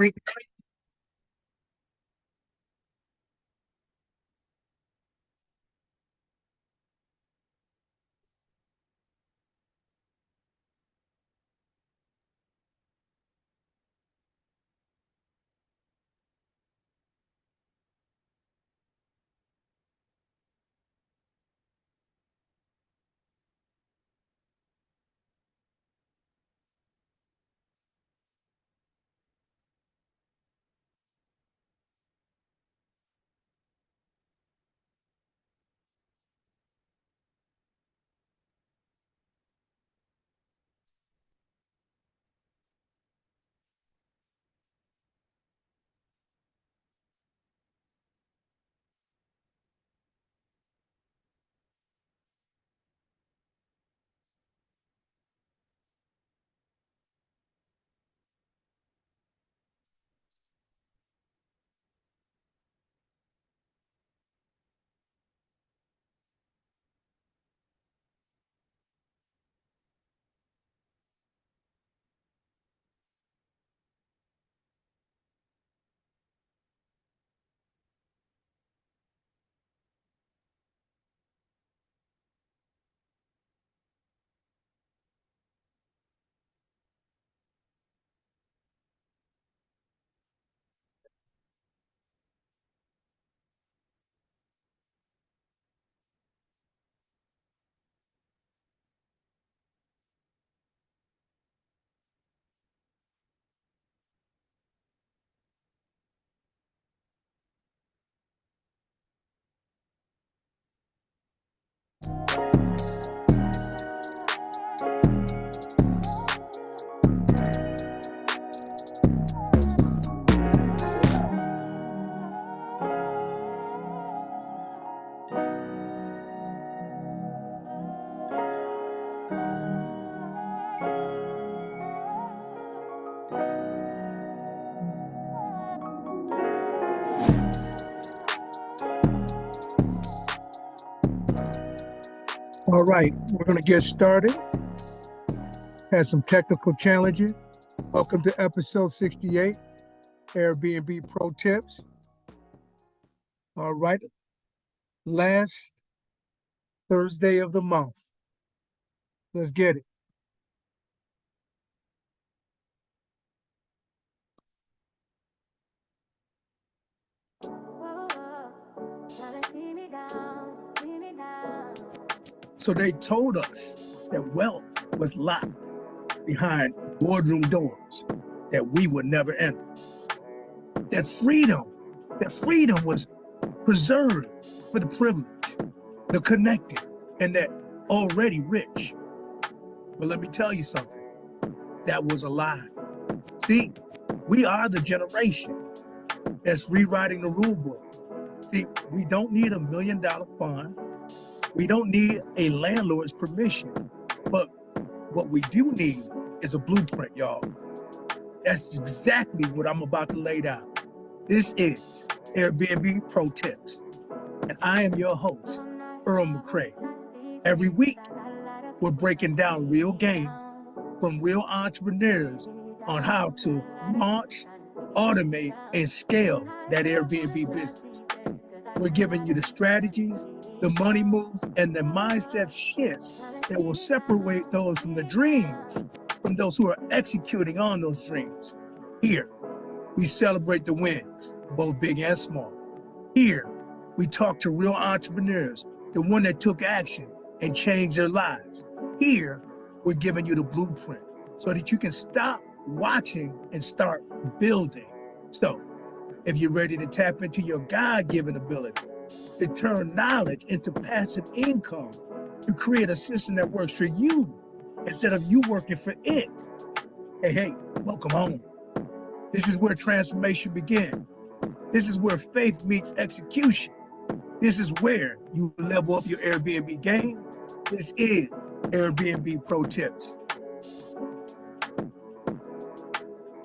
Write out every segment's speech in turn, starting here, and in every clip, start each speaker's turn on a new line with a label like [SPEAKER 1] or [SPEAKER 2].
[SPEAKER 1] Great. All right, we're going to get started. Had some technical challenges. Welcome to episode 68, Airbnb Pro Tips. All right, last Thursday of the month. Let's get it. So they told us that wealth was locked behind boardroom doors that we would never enter. That freedom was preserved for the privileged, the connected, and the already rich. But let me tell you something, that was a lie. See, we are the generation that's rewriting the rule book. See, we don't need $1 million fund. We don't need a landlord's permission. But what we do need is a blueprint, y'all. That's exactly what I'm about to lay down. This is Airbnb Pro Tips, and I am your host, Earl McCray. Every week, we're breaking down real game from real entrepreneurs on how to launch, automate, and scale that Airbnb business. We're giving you the strategies, the money moves, and the mindset shifts that will separate those from the dreams from those who are executing on those dreams. Here, we celebrate the wins, both big and small. Here, we talk to real entrepreneurs, the one that took action and changed their lives. Here, we're giving you the blueprint so that you can stop watching and start building. So, if you're ready to tap into your God-given ability to turn knowledge into passive income, to create a system that works for you instead of you working for it, hey, welcome home. This is where transformation begins. This is where faith meets execution. This is where you level up your Airbnb game. This is Airbnb Pro Tips.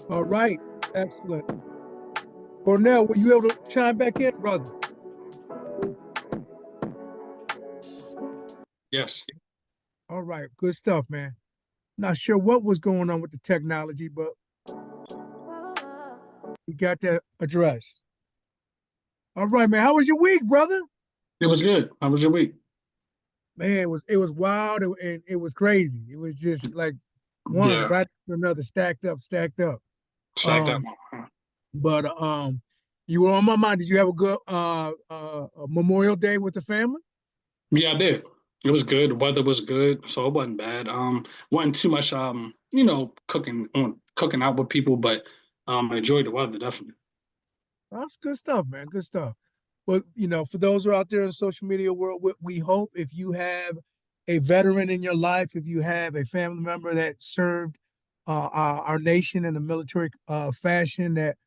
[SPEAKER 1] All right, excellent. Cornell, were you able to chime back in, brother?
[SPEAKER 2] Yes.
[SPEAKER 1] All right, good stuff, man. Not sure what was going on with the technology, but got that address. All right, man. How was your week, brother?
[SPEAKER 2] It was good. How was your week?
[SPEAKER 1] Man, it was wild and it was crazy. It was just like one
[SPEAKER 2] Yeah,
[SPEAKER 1] right after another, stacked up, stacked up.
[SPEAKER 2] stacked up.
[SPEAKER 1] Um, but you were on my mind. Did you have a good Memorial Day with the family?
[SPEAKER 2] Yeah, I did. It was good. The weather was good, so it wasn't bad. Wasn't too much cooking out with people, but I enjoyed the weather definitely.
[SPEAKER 1] That's good stuff, man. Good stuff. Well, for those who are out there in the social media world, we hope if you have a veteran in your life, if you have a family member that served our nation in a military fashion, that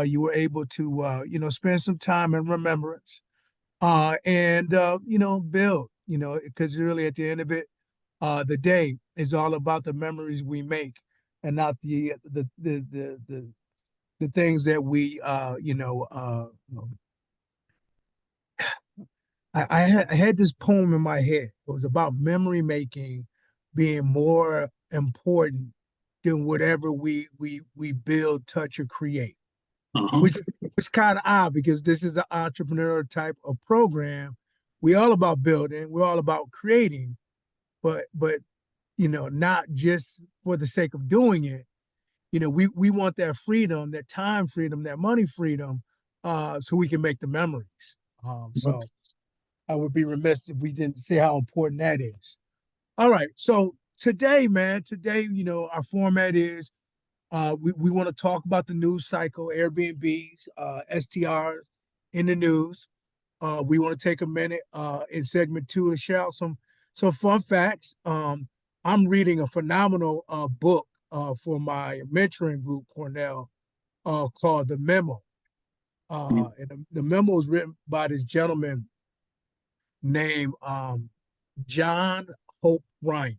[SPEAKER 1] you were able to, spend some time in remembrance and, build, because really at the end of it, the day is all about the memories we make and not the things that we, I had this poem in my head. It was about memory making being more important than whatever we build, touch, or create,
[SPEAKER 2] Uh-huh.
[SPEAKER 1] which kind of odd because this is an entrepreneur type of program. We're all about building, we're all about creating, but not just for the sake of doing it. We want that freedom, that time freedom, that money freedom, so we can make the memories. So I would be remiss if we didn't say how important that is. All right. So today, man, our format is we want to talk about the news cycle, Airbnbs, STRs in the news. We want to take a minute in segment two to share out some fun facts. I'm reading a phenomenal book for my mentoring group, Cornell, called The Memo. And the memo is written by this gentleman named John Hope Bryant.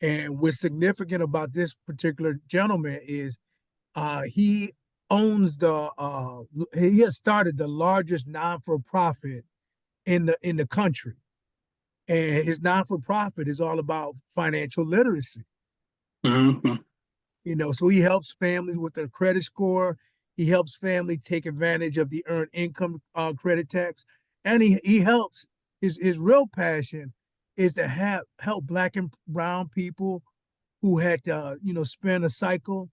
[SPEAKER 1] And what's significant about this particular gentleman is he owns he has started the largest non-for-profit in the country. And his non-for-profit is all about financial literacy.
[SPEAKER 2] Mm-hmm.
[SPEAKER 1] So he helps families with their credit score. He helps family take advantage of the earned income credit tax, and he helps. His real passion is to help Black and brown people who had to spend a cycle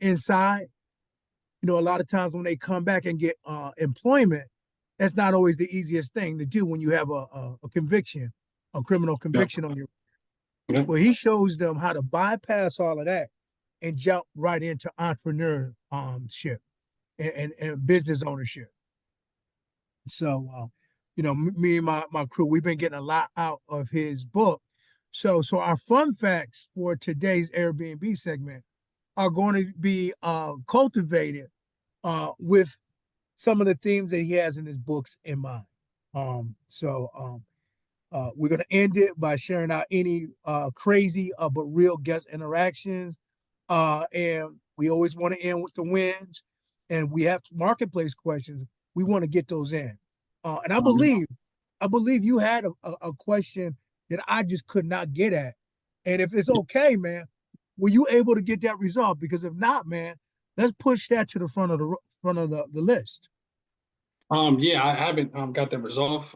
[SPEAKER 1] inside. A lot of times when they come back and get employment, that's not always the easiest thing to do when you have a conviction, a criminal
[SPEAKER 2] Yep.
[SPEAKER 1] conviction on your.
[SPEAKER 2] Yep.
[SPEAKER 1] Well, he shows them how to bypass all of that and jump right into entrepreneurship and business ownership. So, me and my crew, we've been getting a lot out of his book. So our fun facts for today's Airbnb segment are going to be cultivated with some of the themes that he has in his books in mind. We're going to end it by sharing out any crazy but real guest interactions. And we always want to end with the wins. And we have marketplace questions. We want to get those in. And I
[SPEAKER 2] Um,
[SPEAKER 1] believe, I believe you had a question that I just could not get at. And if it's okay, man, were you able to get that resolved? Because if not, man, let's push that to the front of the list.
[SPEAKER 2] yeah, I haven't got that resolved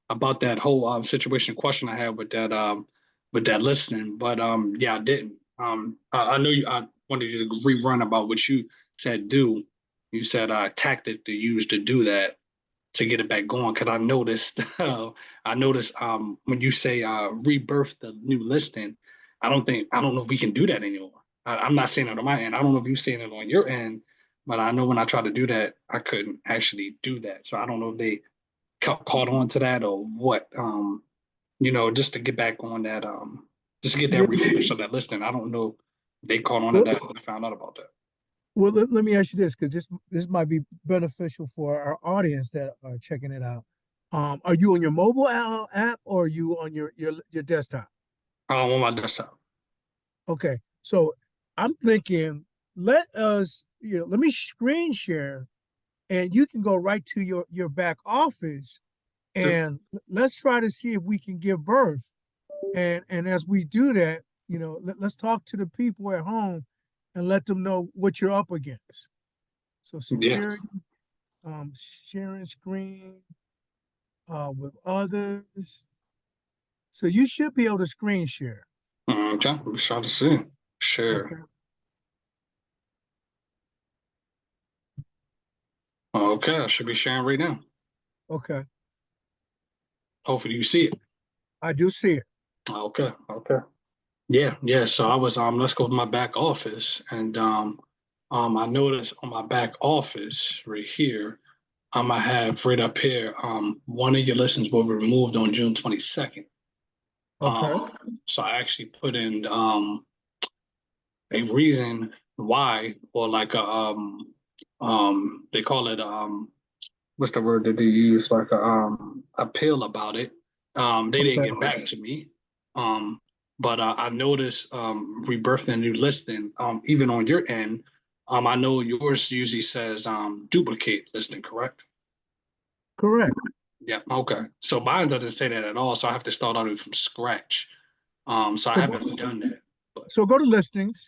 [SPEAKER 2] about that whole situation question I had with that listening, but yeah, I didn't. I know you. I wanted you to rerun about what you said. Do you said tactic to use to do that to get it back going? Because I noticed, I noticed when you say rebirth the new listing, I don't know if we can do that anymore. I'm not saying it on my end. I don't know if you're saying it on your end, but I know when I tried to do that, I couldn't actually do that. So I don't know if they caught on to that or what. Just to get back on that, just to get that
[SPEAKER 1] Yeah.
[SPEAKER 2] refresh of that listing. I don't know if they caught on to
[SPEAKER 1] Well,
[SPEAKER 2] that and found out about that.
[SPEAKER 1] let me ask you this, because this might be beneficial for our audience that are checking it out. Are you on your mobile app or are you on your desktop?
[SPEAKER 2] On my desktop.
[SPEAKER 1] Okay, so I'm thinking let me screen share and you can go right to your back office
[SPEAKER 2] Yep.
[SPEAKER 1] and let's try to see if we can give birth. And as we do that, let's talk to the people at home and let them know what you're up against. So
[SPEAKER 2] Yeah.
[SPEAKER 1] security, sharing screen with others. So you should be able to screen share.
[SPEAKER 2] Okay. We shall to see.
[SPEAKER 1] Okay.
[SPEAKER 2] Share. Okay. I should be sharing right now.
[SPEAKER 1] Okay.
[SPEAKER 2] Hopefully you see it.
[SPEAKER 1] I do see it.
[SPEAKER 2] Okay. Okay. Yeah. Yeah. So I was let's go to my back office and I noticed on my back office right here, I have right up here, one of your listings will be removed on June 22nd.
[SPEAKER 1] Okay.
[SPEAKER 2] So I actually put in a reason why, or like they call it what's the word that they use, like a appeal about it. They didn't
[SPEAKER 1] Okay.
[SPEAKER 2] get back to me. Um, but I noticed rebirthing a new listing, even on your end. I know yours usually says duplicate listing, correct?
[SPEAKER 1] Correct.
[SPEAKER 2] Yeah, okay. So mine doesn't say that at all, so I have to start out from scratch. So I
[SPEAKER 1] So go,
[SPEAKER 2] haven't done that. But
[SPEAKER 1] so go to listings.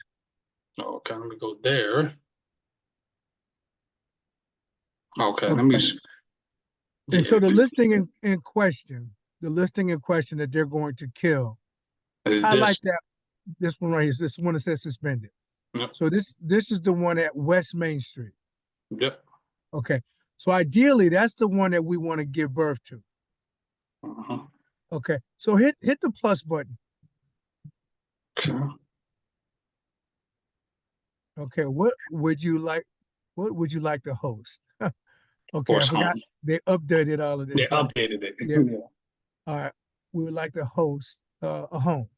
[SPEAKER 2] okay, let me go there. Okay, let me
[SPEAKER 1] Okay. And
[SPEAKER 2] yeah,
[SPEAKER 1] so the listing in question, the listing in question that they're going to kill,
[SPEAKER 2] is
[SPEAKER 1] highlight
[SPEAKER 2] this?
[SPEAKER 1] that this one right here. This one that says suspended.
[SPEAKER 2] Yep,
[SPEAKER 1] So this is the one at West Main Street.
[SPEAKER 2] yep.
[SPEAKER 1] Okay. So ideally, that's the one that we want to give birth to.
[SPEAKER 2] Uh-huh.
[SPEAKER 1] Okay. So hit the plus button.
[SPEAKER 2] Okay.
[SPEAKER 1] Okay. What would you like to host? Okay, I
[SPEAKER 2] Horse
[SPEAKER 1] forgot
[SPEAKER 2] home.
[SPEAKER 1] they updated all of
[SPEAKER 2] They
[SPEAKER 1] this, right?
[SPEAKER 2] updated it.
[SPEAKER 1] Yeah.
[SPEAKER 2] Yeah.
[SPEAKER 1] All right. We would like to host a home.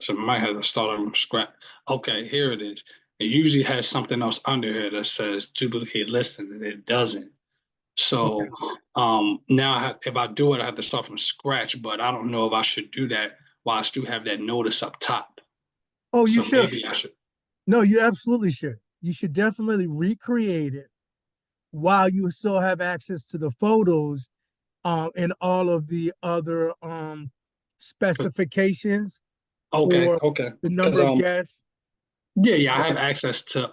[SPEAKER 2] So I might have to start from scratch. Okay, here it is. It usually has something else under here that says duplicate listing, and it doesn't.
[SPEAKER 1] Okay.
[SPEAKER 2] So now if I do it, I have to start from scratch, but I don't know if I should do that while I still have that notice up top.
[SPEAKER 1] Oh, you
[SPEAKER 2] So
[SPEAKER 1] should.
[SPEAKER 2] maybe I should.
[SPEAKER 1] No, you absolutely should. You should definitely recreate it while you still have access to the photos and all of the other specifications
[SPEAKER 2] Okay,
[SPEAKER 1] for
[SPEAKER 2] okay.
[SPEAKER 1] the
[SPEAKER 2] Because
[SPEAKER 1] number of guests.
[SPEAKER 2] yeah, yeah, I have
[SPEAKER 1] Right.
[SPEAKER 2] access to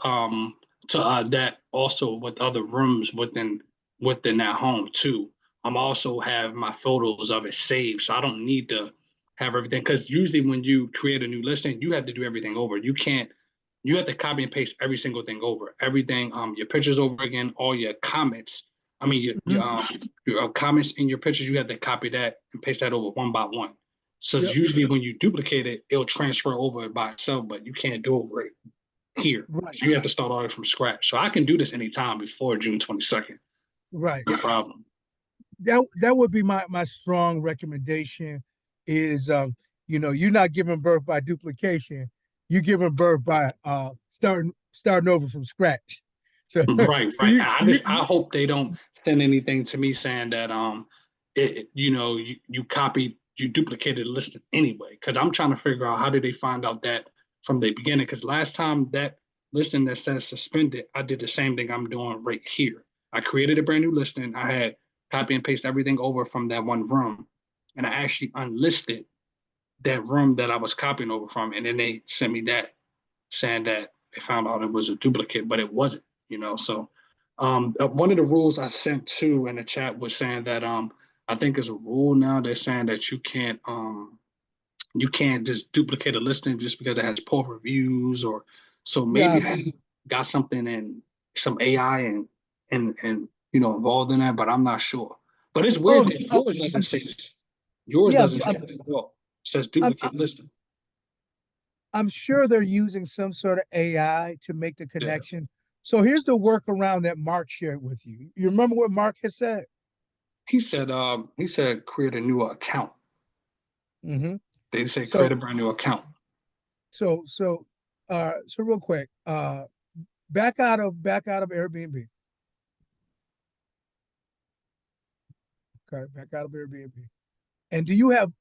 [SPEAKER 2] that also with other rooms within that home too. I'm also have my photos of it saved, so I don't need to have everything. Because usually when you create a new listing, you have to do everything over. You can't. You have to copy and paste every single thing over. Everything, your pictures over again, all your comments. I mean,
[SPEAKER 1] Mhm.
[SPEAKER 2] your comments in your pictures. You have to copy that and paste that over one by one. So it's
[SPEAKER 1] Yep.
[SPEAKER 2] usually when you duplicate it, it'll transfer over by itself, but you can't do it right here.
[SPEAKER 1] Right.
[SPEAKER 2] So you have to start all from scratch. So I can do this anytime before June 22nd.
[SPEAKER 1] Right.
[SPEAKER 2] No problem.
[SPEAKER 1] That would be my strong recommendation is you're not giving birth by duplication, you're giving birth by starting over from scratch. So
[SPEAKER 2] Right,
[SPEAKER 1] so
[SPEAKER 2] right.
[SPEAKER 1] you
[SPEAKER 2] I
[SPEAKER 1] so you,
[SPEAKER 2] just I hope they don't send anything to me saying that you duplicated the listing anyway, because I'm trying to figure out how did they find out that from the beginning, because last time that listing that says suspended, I did the same thing I'm doing right here. I created a brand new listing. I had copy and paste everything over from that one room, and I actually unlisted that room that I was copying over from, and then they sent me that saying that they found out it was a duplicate, but it wasn't. So one of the rules I sent to in the chat was saying that I think there's a rule now. They're saying that you can't just duplicate a listing just because it has poor reviews, or so
[SPEAKER 1] yeah.
[SPEAKER 2] maybe they got something in some AI and involved in that, but I'm not sure. But it's weird
[SPEAKER 1] Oh,
[SPEAKER 2] that yours
[SPEAKER 1] I'm
[SPEAKER 2] doesn't
[SPEAKER 1] s-
[SPEAKER 2] say yours
[SPEAKER 1] yeah,
[SPEAKER 2] doesn't say that at all. It says
[SPEAKER 1] I'm
[SPEAKER 2] duplicate listing.
[SPEAKER 1] I'm sure they're using some sort of AI to make the
[SPEAKER 2] Yeah.
[SPEAKER 1] connection. So here's the workaround that Mark shared with you. You remember what Mark has said?
[SPEAKER 2] He said create a new account.
[SPEAKER 1] Hmm.
[SPEAKER 2] They say create
[SPEAKER 1] So
[SPEAKER 2] a brand new account.
[SPEAKER 1] so real quick, back out of Airbnb. Okay, back out of Airbnb. And do you have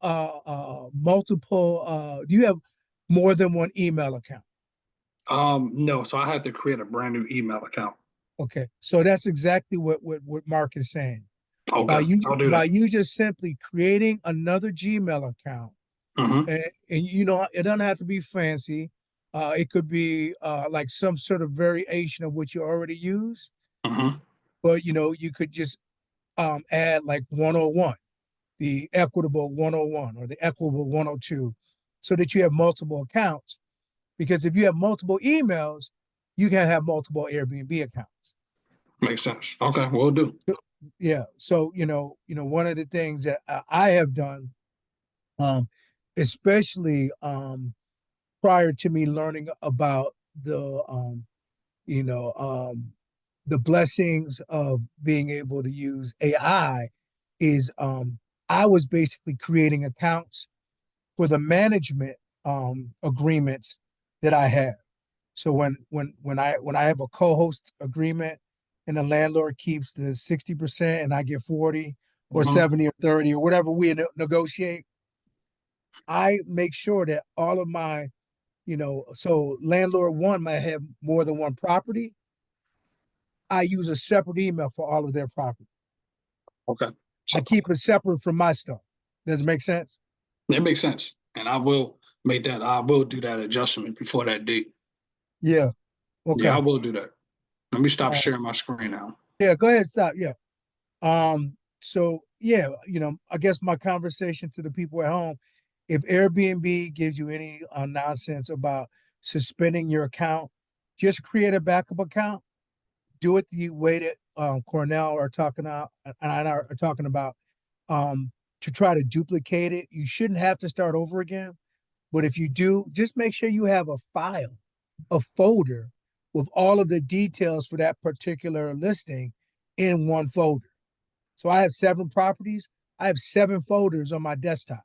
[SPEAKER 1] multiple? Do you have more than one email account?
[SPEAKER 2] No, so I had to create a brand new email account.
[SPEAKER 1] Okay, so that's exactly what Mark is saying.
[SPEAKER 2] Okay, I'll do
[SPEAKER 1] By
[SPEAKER 2] that.
[SPEAKER 1] you just simply creating another Gmail account,
[SPEAKER 2] Hmm.
[SPEAKER 1] and it doesn't have to be fancy. It could be like some sort of variation of what you already use,
[SPEAKER 2] Mm-hmm.
[SPEAKER 1] but you could just add like 101, the equitable 101 or the equitable 102, so that you have multiple accounts. Because if you have multiple emails, you can have multiple Airbnb accounts.
[SPEAKER 2] Makes sense. Okay, we'll do.
[SPEAKER 1] Yeah. So, one of the things that I have done, um, especially prior to me learning about you know, the blessings of being able to use AI, is I was basically creating accounts for the management agreements that I have. So when I have a co-host agreement and the landlord keeps the 60% and I get 40 or
[SPEAKER 2] Mm-hmm.
[SPEAKER 1] 70 or 30 or whatever we negotiate, I make sure that all of my, so landlord one might have more than one property. I use a separate email for all of their property.
[SPEAKER 2] Okay.
[SPEAKER 1] I
[SPEAKER 2] So
[SPEAKER 1] keep it separate from my stuff. Does it make sense?
[SPEAKER 2] it makes sense. And I will do that adjustment before that date.
[SPEAKER 1] Yeah.
[SPEAKER 2] Yeah, I
[SPEAKER 1] Okay.
[SPEAKER 2] will do that. Let me stop
[SPEAKER 1] Uh,
[SPEAKER 2] sharing my screen now.
[SPEAKER 1] yeah. Go ahead. Stop. Yeah. So yeah, I guess my conversation to the people at home, if Airbnb gives you any nonsense about suspending your account, just create a backup account. Do it the way that Cornell are talking about and I are talking about, um, to try to duplicate it. You shouldn't have to start over again. But if you do, just make sure you have a file, a folder with all of the details for that particular listing in one folder. So I have 7 properties. I have 7 folders on my desktop.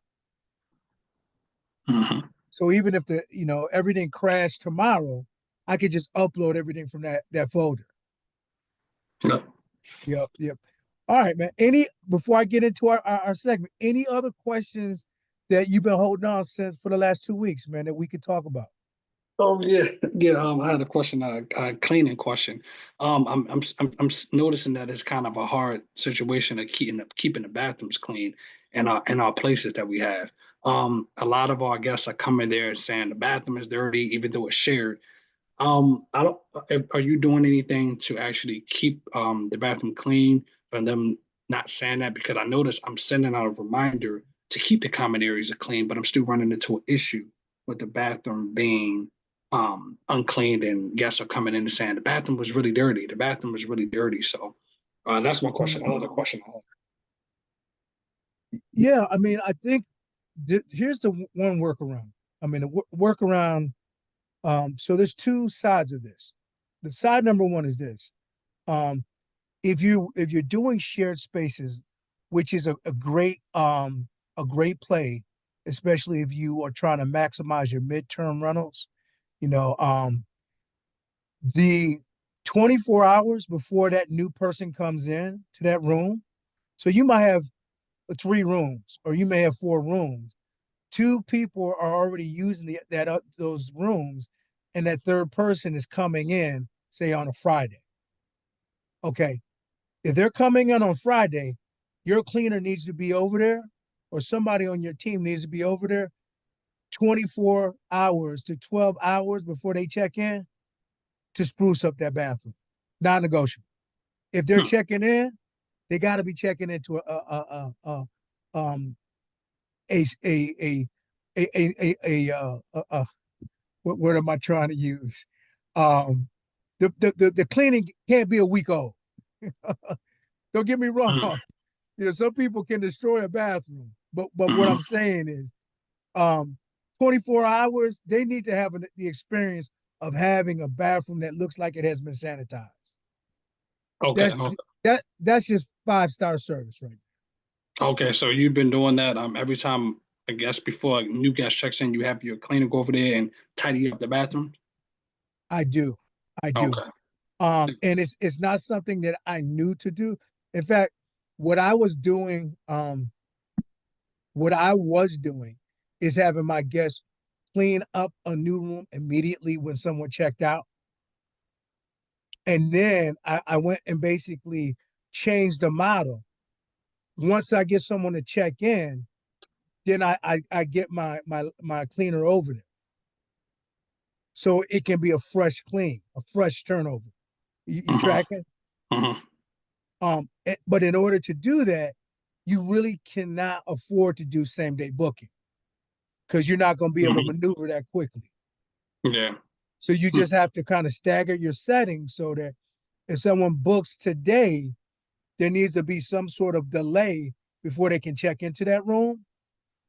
[SPEAKER 2] Mm-hmm.
[SPEAKER 1] So even if everything crashed tomorrow, I could just upload everything from that folder.
[SPEAKER 2] Yep.
[SPEAKER 1] Yep, yep. All right, man. Any Before I get into our segment, any other questions that you've been holding on since for the last 2 weeks, man, that we could talk about?
[SPEAKER 2] Oh yeah, yeah. I had a question, a cleaning question. I'm noticing that it's kind of a hard situation of keeping the bathrooms clean in our places that we have. A lot of our guests are coming there and saying the bathroom is dirty, even though it's shared. I don't. Are you doing anything to actually keep the bathroom clean for them not saying that? Because I notice I'm sending out a reminder to keep the common areas clean, but I'm still running into an issue with the bathroom being uncleaned, and guests are coming in and saying the bathroom was really dirty. The bathroom was really dirty. So that's my question. Another question I have.
[SPEAKER 1] Yeah, I mean, I think here's the one workaround. I mean, the workaround. So there's 2 sides of this. The side number one is this. Um, if you're doing shared spaces, which is a great play, especially if you are trying to maximize your midterm rentals, you know, the 24 hours before that new person comes in to that room. So you might have 3 rooms, or you may have 4 rooms. 2 people are already using those rooms, and that third person is coming in, say on a Friday. Okay, if they're coming in on Friday, your cleaner needs to be over there, or somebody on your team needs to be over there 24 hours to 12 hours before they check in to spruce up that bathroom. Non-negotiable. If they're
[SPEAKER 2] Hmm.
[SPEAKER 1] checking in, they got to be checking into um a a a what word am I trying to use? Um, the cleaning can't be a week old. Don't get me wrong.
[SPEAKER 2] Hmm.
[SPEAKER 1] Some people can destroy a bathroom, but what
[SPEAKER 2] Hmm.
[SPEAKER 1] I'm saying is, um, 24 hours, they need to have the experience of having a bathroom that looks like it has been sanitized.
[SPEAKER 2] Okay.
[SPEAKER 1] That's
[SPEAKER 2] Okay.
[SPEAKER 1] that's just 5-star service, right?
[SPEAKER 2] Okay. So you've been doing that every time I guess before a new guest checks in, you have your cleaner go over there and tidy up the bathroom.
[SPEAKER 1] I do, I do.
[SPEAKER 2] Okay.
[SPEAKER 1] And it's not something that I knew to do. In fact, what I was doing, what I was doing is having my guests clean up a new room immediately when someone checked out. And then I went and basically changed the model. Once I get someone to check in, then I get my cleaner over there. so it can be a fresh clean, a fresh turnover. You
[SPEAKER 2] Uh-huh.
[SPEAKER 1] tracking?
[SPEAKER 2] Uh-huh.
[SPEAKER 1] But in order to do that, you really cannot afford to do same day booking because you're not going to be able to
[SPEAKER 2] Hmm.
[SPEAKER 1] maneuver that quickly.
[SPEAKER 2] Yeah.
[SPEAKER 1] So you
[SPEAKER 2] Hmm.
[SPEAKER 1] just have to kind of stagger your settings so that if someone books today, there needs to be some sort of delay before they can check into that room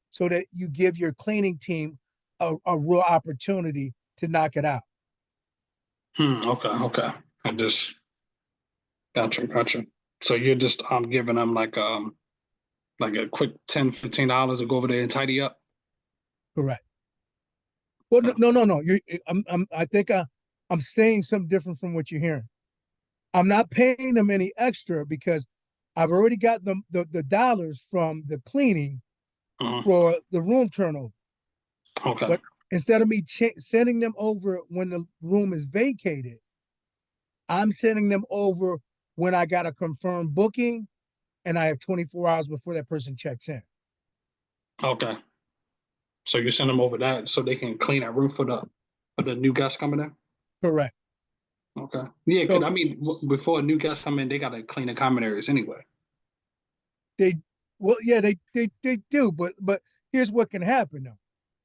[SPEAKER 1] so that you give your cleaning team a real opportunity to knock it out.
[SPEAKER 2] Okay. Okay. I just gotcha. So you're just giving them like a quick $10-15 to go over there and tidy up.
[SPEAKER 1] Correct. Well,
[SPEAKER 2] Okay.
[SPEAKER 1] no. I think I'm saying something different from what you're hearing. I'm not paying them any extra because I've already got the dollars from the cleaning
[SPEAKER 2] Uh-huh.
[SPEAKER 1] for the room turnover.
[SPEAKER 2] Okay.
[SPEAKER 1] But instead of me sending them over when the room is vacated, I'm sending them over when I got a confirmed booking and I have 24 hours before that person checks in.
[SPEAKER 2] Okay. So you send them over that so they can clean that room for the new guests coming in.
[SPEAKER 1] Correct.
[SPEAKER 2] Okay. Yeah, because
[SPEAKER 1] So
[SPEAKER 2] I mean, before a new guest come in, they gotta clean the common areas anyway.
[SPEAKER 1] they, well, yeah, they do, but here's what can happen though.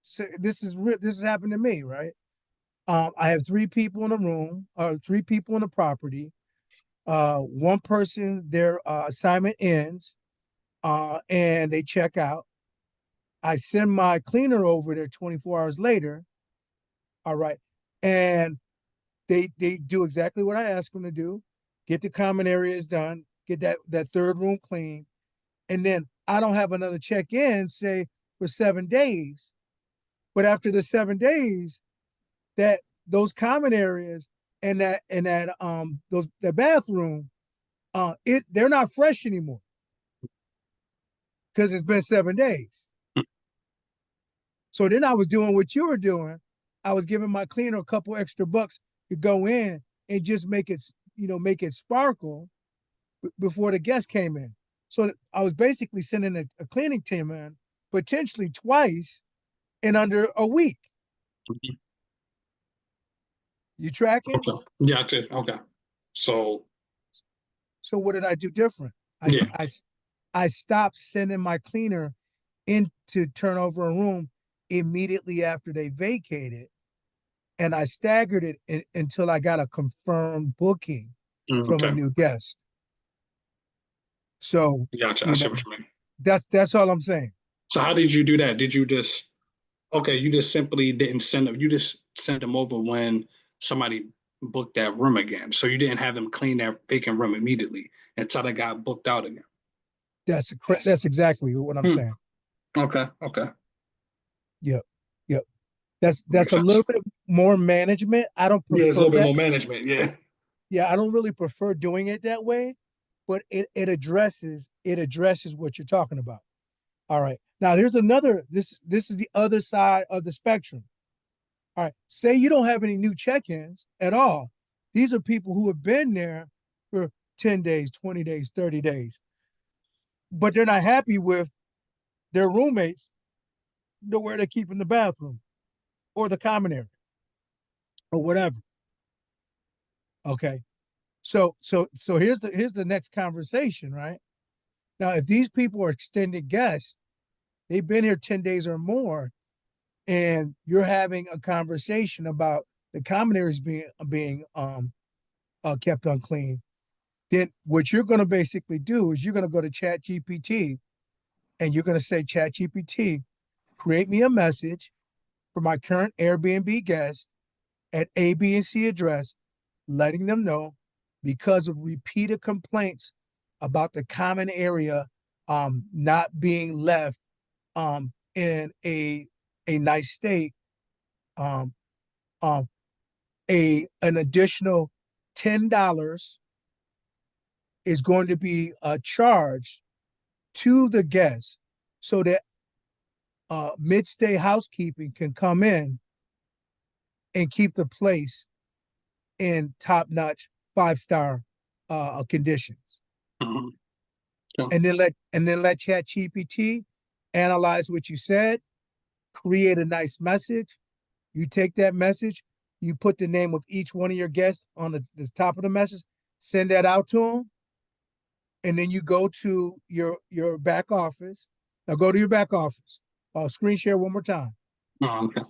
[SPEAKER 1] So this has happened to me, right? I have three people in a room, three people in the property. One person, their assignment ends, and they check out. I send my cleaner over there 24 hours later. All right, and they do exactly what I ask them to do, get the common areas done, get that third room clean, and then I don't have another check in say for 7 days. But after the 7 days, that those common areas and that those the bathroom, they're not fresh anymore because it's been 7 days. So then I was doing what you were doing. I was giving my cleaner a couple extra bucks to go in and just make it sparkle before the guest came in. So I was basically sending a cleaning team in potentially twice in under a week.
[SPEAKER 2] Mhm.
[SPEAKER 1] You tracking?
[SPEAKER 2] Okay. Yeah, I did. Okay. So
[SPEAKER 1] So what did I do different?
[SPEAKER 2] yeah.
[SPEAKER 1] I stopped sending my cleaner in to turn over a room immediately after they vacated, and I staggered it until I got a confirmed booking from a
[SPEAKER 2] Okay.
[SPEAKER 1] new guest. So,
[SPEAKER 2] Gotcha. I
[SPEAKER 1] you
[SPEAKER 2] see
[SPEAKER 1] know,
[SPEAKER 2] what you mean.
[SPEAKER 1] that's all I'm saying.
[SPEAKER 2] So how did you do that? Did you just okay, you just simply didn't send them, you just sent them over when somebody booked that room again. So you didn't have them clean that vacant room immediately until they got booked out again. That's
[SPEAKER 1] That's exactly what I'm
[SPEAKER 2] hmm.
[SPEAKER 1] saying.
[SPEAKER 2] Okay.
[SPEAKER 1] Yep, yep. That's
[SPEAKER 2] Makes
[SPEAKER 1] a
[SPEAKER 2] sense.
[SPEAKER 1] little bit more management. I don't
[SPEAKER 2] Yeah, it's a
[SPEAKER 1] prefer
[SPEAKER 2] little bit
[SPEAKER 1] that.
[SPEAKER 2] more management. Yeah.
[SPEAKER 1] Yeah, I don't really prefer doing it that way, but it addresses what you're talking about. All right. Now here's another this is the other side of the spectrum. All right. Say you don't have any new check-ins at all. These are people who have been there for 10 days, 20 days, 30 days, but they're not happy with their roommates, know where they're keeping the bathroom or the common area or whatever. Okay. So here's the next conversation, right? Now, if these people are extended guests, they've been here 10 days or more, and you're having a conversation about the common areas being kept unclean, then what you're going to basically do is you're going to go to Chat GPT and you're going to say, Chat GPT, create me a message for my current Airbnb guest at A, B, and C address, letting them know because of repeated complaints about the common area not being left in a nice state, um, um, an additional $10 is going to be charged to the guest so that mid-stay housekeeping can come in and keep the place in top-notch 5-star conditions.
[SPEAKER 2] Mhm. Yeah.
[SPEAKER 1] And then let Chat GPT analyze what you said, create a nice message. You take that message, you put the name of each one of your guests on the top of the message, send that out to them, and then you go to your back office. Now go to your back office. I'll screen share one more time.
[SPEAKER 2] Oh, okay.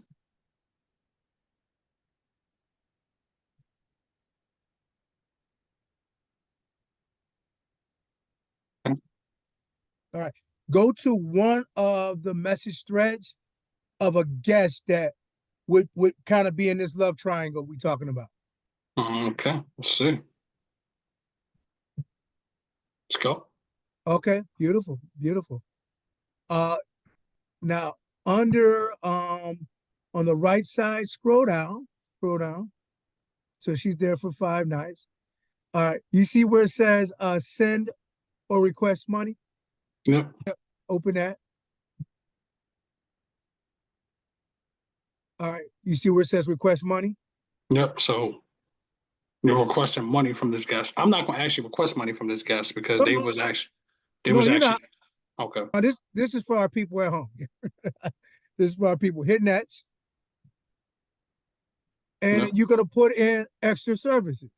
[SPEAKER 1] All right. Go to one of the message threads of a guest that would kind of be in this love triangle we talking about.
[SPEAKER 2] Okay. Let's see. Let's go.
[SPEAKER 1] Okay, beautiful, beautiful. Uh now under on the right side, scroll down, scroll down. So she's there for 5 nights. All right, you see where it says send or request money?
[SPEAKER 2] Yep.
[SPEAKER 1] Open that. All right, you see where it says request money?
[SPEAKER 2] Yep. So you're requesting money from this guest. I'm not going to actually request money from this guest because
[SPEAKER 1] No, no,
[SPEAKER 2] they
[SPEAKER 1] no,
[SPEAKER 2] was
[SPEAKER 1] you're not.
[SPEAKER 2] actually okay.
[SPEAKER 1] This is for our people at home. This is for our people. Hit next. And
[SPEAKER 2] Yep.
[SPEAKER 1] you're gonna put in extra services.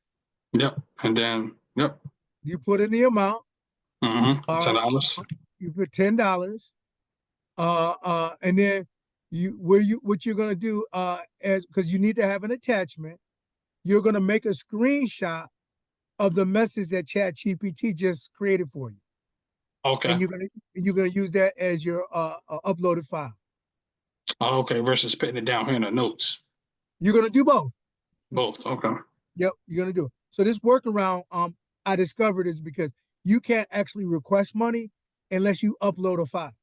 [SPEAKER 2] Yep. And then yep.
[SPEAKER 1] You put in the amount. All right.
[SPEAKER 2] $10.
[SPEAKER 1] You put $10. And then what you're gonna do as because you need to have an attachment, you're gonna make a screenshot of the message that ChatGPT just created for you.
[SPEAKER 2] Okay.
[SPEAKER 1] And you're gonna use that as your uploaded file.
[SPEAKER 2] Okay. Versus putting it down here in the notes.
[SPEAKER 1] You're gonna do both.
[SPEAKER 2] Both. Okay.
[SPEAKER 1] Yep, you're gonna do it. So this workaround, I discovered is because you can't actually request money unless you upload a file.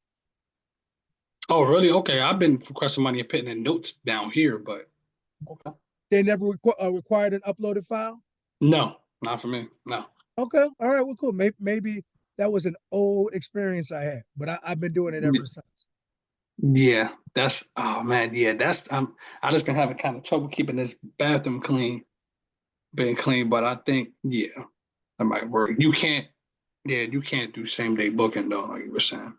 [SPEAKER 2] Oh, really? Okay. I've been requesting money and putting in notes down here, but okay.
[SPEAKER 1] They never required an uploaded file.
[SPEAKER 2] No, not for me. No.
[SPEAKER 1] Okay, all right, well, cool. Maybe that was an old experience I had, but I've been doing it ever since.
[SPEAKER 2] Yeah, that's oh man, yeah, that's I just been having kind of trouble keeping this bathroom clean, being clean, but I think yeah, that might work. You can't do same day booking though, like you were saying.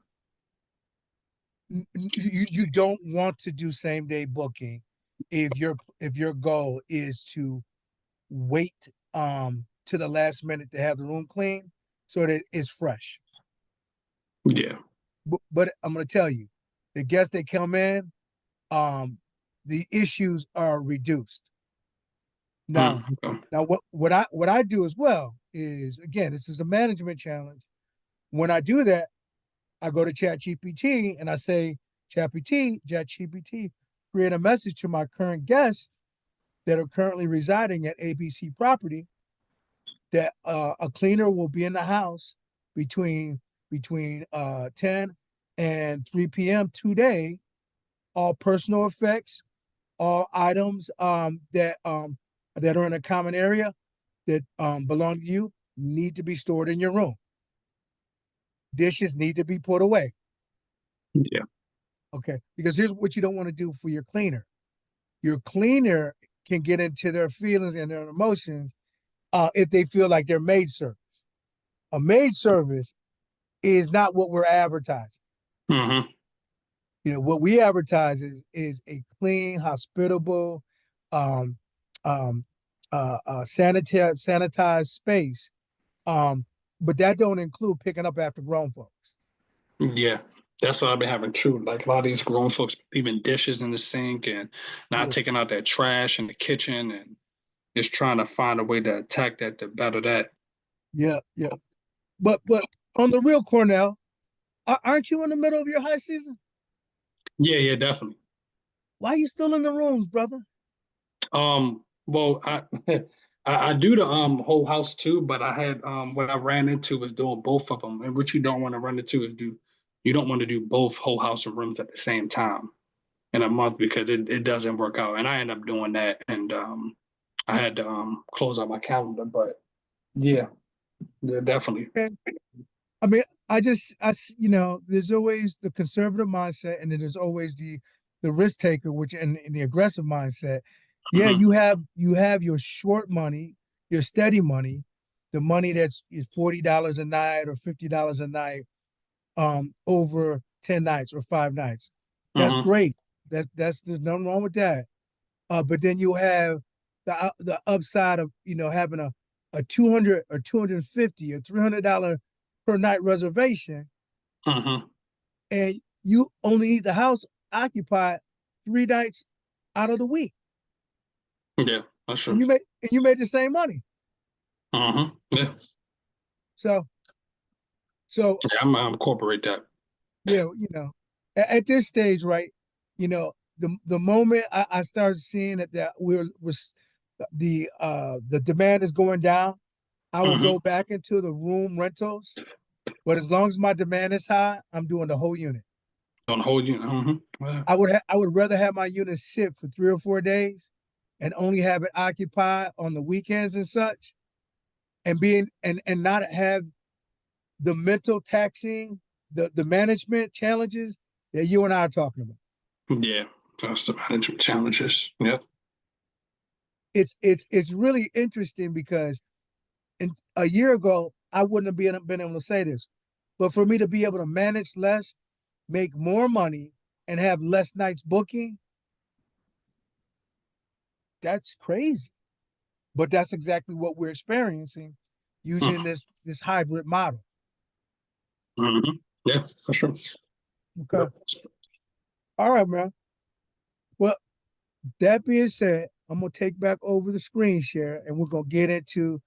[SPEAKER 1] You don't want to do same day booking if your goal is to wait to the last minute to have the room clean so that it's fresh.
[SPEAKER 2] Yeah.
[SPEAKER 1] But I'm going to tell you, the guests that come in, the issues are reduced. Now,
[SPEAKER 2] Okay.
[SPEAKER 1] now what I do as well is again, this is a management challenge. When I do that, I go to ChatGPT and I say, ChatGPT, create a message to my current guests that are currently residing at ABC property that a cleaner will be in the house between 10 and 3 p.m. today. All personal effects, all items that are in a common area that belong to you need to be stored in your room. Dishes need to be put away.
[SPEAKER 2] Yeah.
[SPEAKER 1] Okay, because here's what you don't want to do for your cleaner. Your cleaner can get into their feelings and their emotions if they feel like they're maid service. A maid service is not what we're advertising.
[SPEAKER 2] Mm-hmm.
[SPEAKER 1] What we advertise is a clean, hospitable, um, sanitized space. But that don't include picking up after grown folks.
[SPEAKER 2] Yeah. That's what I've been having too. Like a lot of these grown folks leaving dishes in the sink and not
[SPEAKER 1] Beautiful.
[SPEAKER 2] taking out their trash in the kitchen and just trying to find a way to attack that to better that.
[SPEAKER 1] Yeah, yeah. But on the real Cornell, aren't you in the middle of your high season?
[SPEAKER 2] Yeah, yeah, definitely.
[SPEAKER 1] Why are you still in the rooms, brother?
[SPEAKER 2] Well, I do the whole house too, but I had what I ran into was doing both of them, and what you don't want to run into is you don't want to do both whole house and rooms at the same time in a month because it doesn't work out, and I end up doing that, and I had to close out my calendar, but yeah, yeah, definitely.
[SPEAKER 1] Okay. I mean, there's always the conservative mindset, and then there's always the risk taker, which and the aggressive mindset. Yeah,
[SPEAKER 2] Hmm.
[SPEAKER 1] you have your short money, your steady money, the money that's is $40 a night or $50 a night, over 10 nights or 5 nights. That's
[SPEAKER 2] Hmm.
[SPEAKER 1] great. That's there's nothing wrong with that. But then you have the upside of having a 200 or 250 or $300 per night reservation,
[SPEAKER 2] Mm-hmm.
[SPEAKER 1] and you only need the house occupied 3 nights out of the week,
[SPEAKER 2] Yeah, that's true.
[SPEAKER 1] and you made the same money.
[SPEAKER 2] Mm-hmm. Yeah.
[SPEAKER 1] So so
[SPEAKER 2] Yeah, I'm incorporate that.
[SPEAKER 1] yeah, at this stage, right? The moment I started seeing that the demand is going down, I will
[SPEAKER 2] Mm-hmm.
[SPEAKER 1] go back into the room rentals. But as long as my demand is high, I'm doing the whole unit.
[SPEAKER 2] Don't hold you. Mm-hmm. Yeah.
[SPEAKER 1] I would rather have my unit sit for 3 or 4 days and only have it occupied on the weekends and such, and not have the mental taxing, the management challenges that you and I are talking about.
[SPEAKER 2] Yeah. That's the management challenges. Yeah.
[SPEAKER 1] It's really interesting because a year ago I wouldn't have been able to say this, but for me to be able to manage less, make more money, and have less nights booking, that's crazy. But that's exactly what we're experiencing using
[SPEAKER 2] Mm-hmm.
[SPEAKER 1] this hybrid model.
[SPEAKER 2] Mm-hmm. Yeah, for sure.
[SPEAKER 1] Okay.
[SPEAKER 2] Yep.
[SPEAKER 1] All right, man. Well, that being said, I'm gonna take back over the screen share and we're gonna get into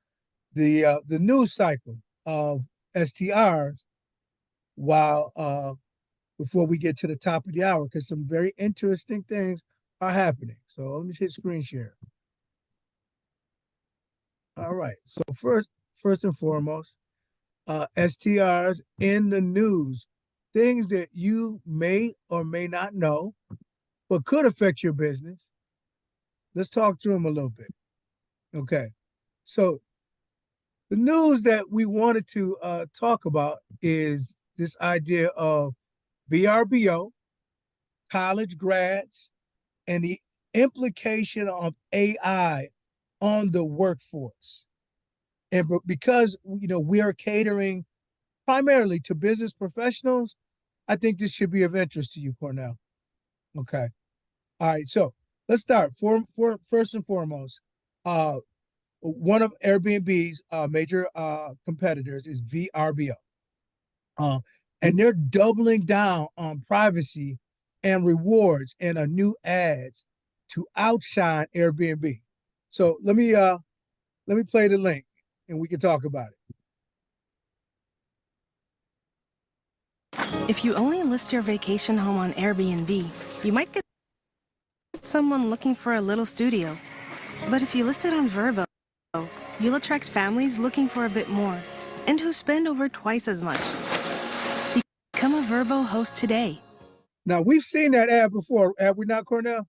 [SPEAKER 1] the news cycle of STRs while before we get to the top of the hour, because some very interesting things are happening. So let me hit screen share. All right. So first and foremost, STRs in the news, things that you may or may not know, but could affect your business. Let's talk through them a little bit. Okay. So the news that we wanted to talk about is this idea of VRBO, college grads, and the implication of AI on the workforce. And because we are catering primarily to business professionals, I think this should be of interest to you, Cornell. Okay. All right. So let's start. For first and foremost, uh, one of Airbnb's major competitors is VRBO, uh, and they're doubling down on privacy and rewards and a new ads to outshine Airbnb. So let me play the link and we can talk about it.
[SPEAKER 3] If you only list your vacation home on Airbnb, you might get someone looking for a little studio. But if you list it on Vrbo, you'll attract families looking for a bit more and who spend over twice as much. Become a Vrbo host today.
[SPEAKER 1] Now we've seen that ad before, have we not, Cornell?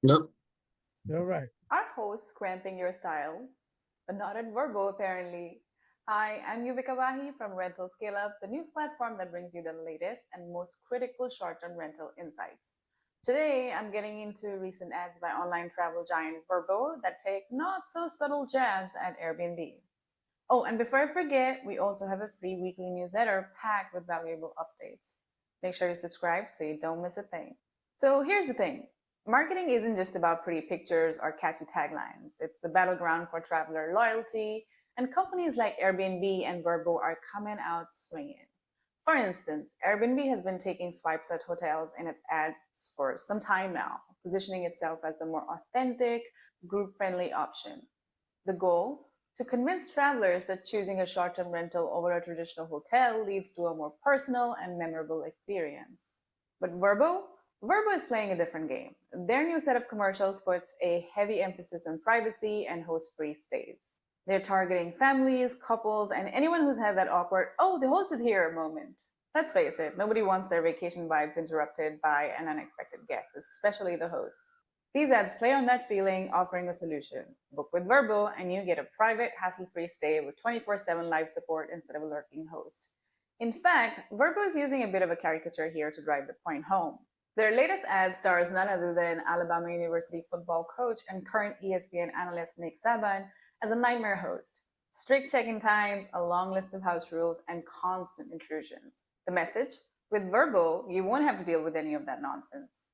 [SPEAKER 2] Yep.
[SPEAKER 1] All right.
[SPEAKER 4] Our hosts cramping your style, but not at Virgo apparently. Hi, I'm Yuvika Wahi from Rental Scale Up, the news platform that brings you the latest and most critical short-term rental insights. Today, I'm getting into recent ads by online travel giant Vrbo that take not so subtle jabs at Airbnb. Oh, and before I forget, we also have a free weekly newsletter packed with valuable updates. Make sure you subscribe so you don't miss a thing. So here's the thing. Marketing isn't just about pretty pictures or catchy taglines. It's a battleground for traveler loyalty, and companies like Airbnb and Vrbo are coming out swinging. For instance, Airbnb has been taking swipes at hotels in its ads for some time now, positioning itself as the more authentic, group-friendly option. The goal? To convince travelers that choosing a short-term rental over a traditional hotel leads to a more personal and memorable experience. But Vrbo is playing a different game. Their new set of commercials puts a heavy emphasis on privacy and host-free stays. They're targeting families, couples, and anyone who's had that awkward, oh, the host is here moment. Let's face it, nobody wants their vacation vibes interrupted by an unexpected guest, especially the host. These ads play on that feeling, offering a solution. Book with Vrbo, and you get a private, hassle-free stay with 24/7 live support instead of a lurking host. In fact, Vrbo is using a bit of a caricature here to drive the point home. Their latest ad stars none other than Alabama University football coach and current ESPN analyst Nick Saban as a nightmare host. Strict check-in times, a long list of house rules, and constant intrusions. The message? With Vrbo, you won't have to deal with any of that nonsense.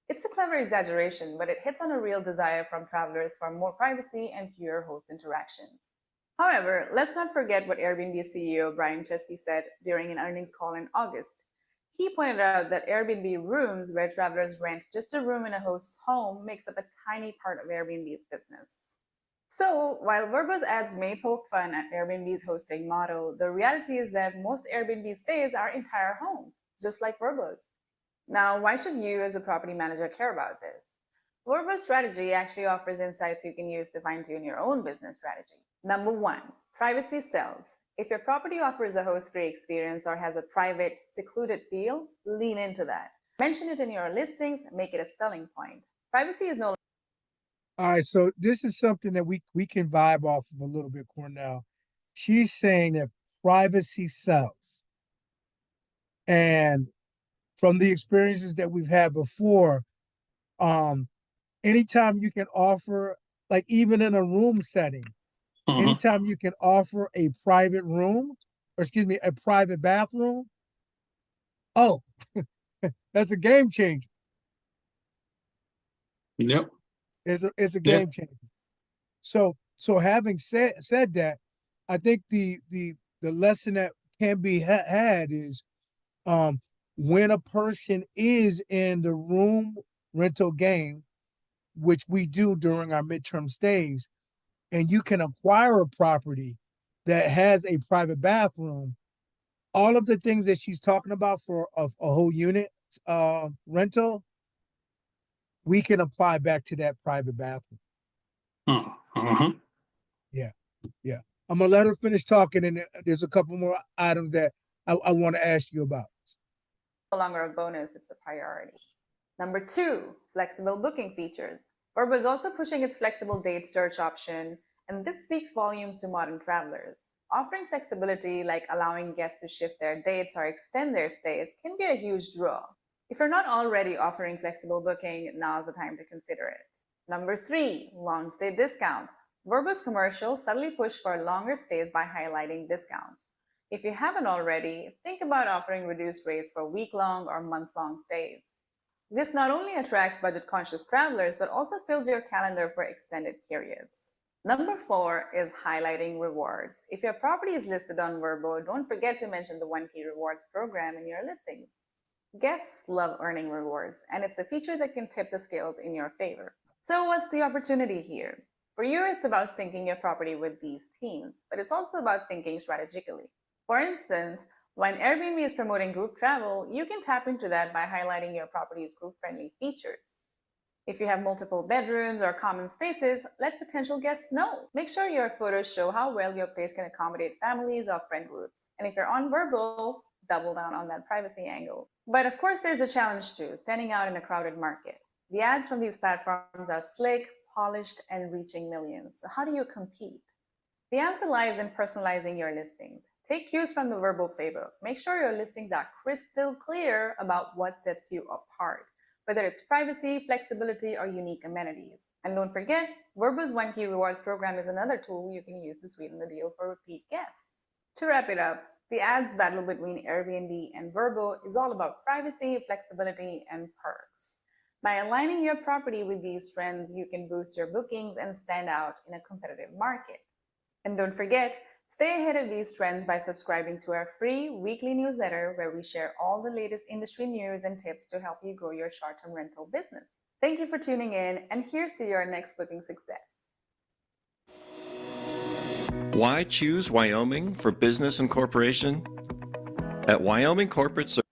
[SPEAKER 4] It's a clever exaggeration, but it hits on a real desire from travelers for more privacy and fewer host interactions. However, let's not forget what Airbnb CEO Brian Chesky said during an earnings call in August. He pointed out that Airbnb rooms, where travelers rent just a room in a host's home, makes up a tiny part of Airbnb's business. So, while Vrbo's ads may poke fun at Airbnb's hosting model, the reality is that most Airbnb stays are entire homes, just like Vrbo's. Now, why should you as a property manager care about this? Vrbo's strategy actually offers insights you can use to fine-tune your own business strategy. Number one, privacy sells. If your property offers a host-free experience or has a private, secluded feel, lean into that. Mention it in your listings, make it a selling point. Privacy is no.
[SPEAKER 1] All right, so this is something that we can vibe off of a little bit, Cornell. She's saying that privacy sells. And from the experiences that we've had before, anytime you can offer, like even in a room setting, anytime you can offer a private room, or excuse me, a private bathroom, oh, that's a game changer.
[SPEAKER 2] Yep.
[SPEAKER 1] It's a game changer. So having said that, I think the lesson that can be had is when a person is in the room rental game, which we do during our midterm stays, and you can acquire a property that has a private bathroom, all of the things that she's talking about for a whole unit rental, we can apply back to that private bathroom. Yeah. I'm gonna let her finish talking, and there's a couple more items that I want to ask you about.
[SPEAKER 4] No longer a bonus, it's a priority. Number two, flexible booking features. Vrbo is also pushing its flexible date search option, and this speaks volumes to modern travelers. Offering flexibility, like allowing guests to shift their dates or extend their stays, can be a huge draw. If you're not already offering flexible booking, now's the time to consider it. Number three, long stay discounts. Vrbo's commercials subtly push for longer stays by highlighting discounts. If you haven't already, think about offering reduced rates for week-long or month-long stays. This not only attracts budget-conscious travelers, but also fills your calendar for extended periods. Number four is highlighting rewards. If your property is listed on Vrbo, don't forget to mention the 1K Rewards program in your listings. Guests love earning rewards, and it's a feature that can tip the scales in your favor. So what's the opportunity here? For you, it's about syncing your property with these themes, but it's also about thinking strategically. For instance, when Airbnb is promoting group travel, you can tap into that by highlighting your property's group-friendly features. If you have multiple bedrooms or common spaces, let potential guests know. Make sure your photos show how well your place can accommodate families or friend groups. And if you're on Vrbo, double down on that privacy angle. But of course, there's a challenge too, standing out in a crowded market. The ads from these platforms are slick, polished, and reaching millions. So how do you compete? The answer lies in personalizing your listings. Take cues from the Vrbo playbook. Make sure your listings are crystal clear about what sets you apart, whether it's privacy, flexibility, or unique amenities. And don't forget, Vrbo's 1K Rewards program is another tool you can use to sweeten the deal for repeat guests. To wrap it up, the ads battle between Airbnb and Vrbo is all about privacy, flexibility, and perks. By aligning your property with these trends, you can boost your bookings and stand out in a competitive market. And don't forget, stay ahead of these trends by subscribing to our free weekly newsletter where we share all the latest industry news and tips to help you grow your short-term rental business. Thank you for tuning in, and here's to your next booking success.
[SPEAKER 5] Why choose Wyoming for business and corporation? At Wyoming Corporate Services.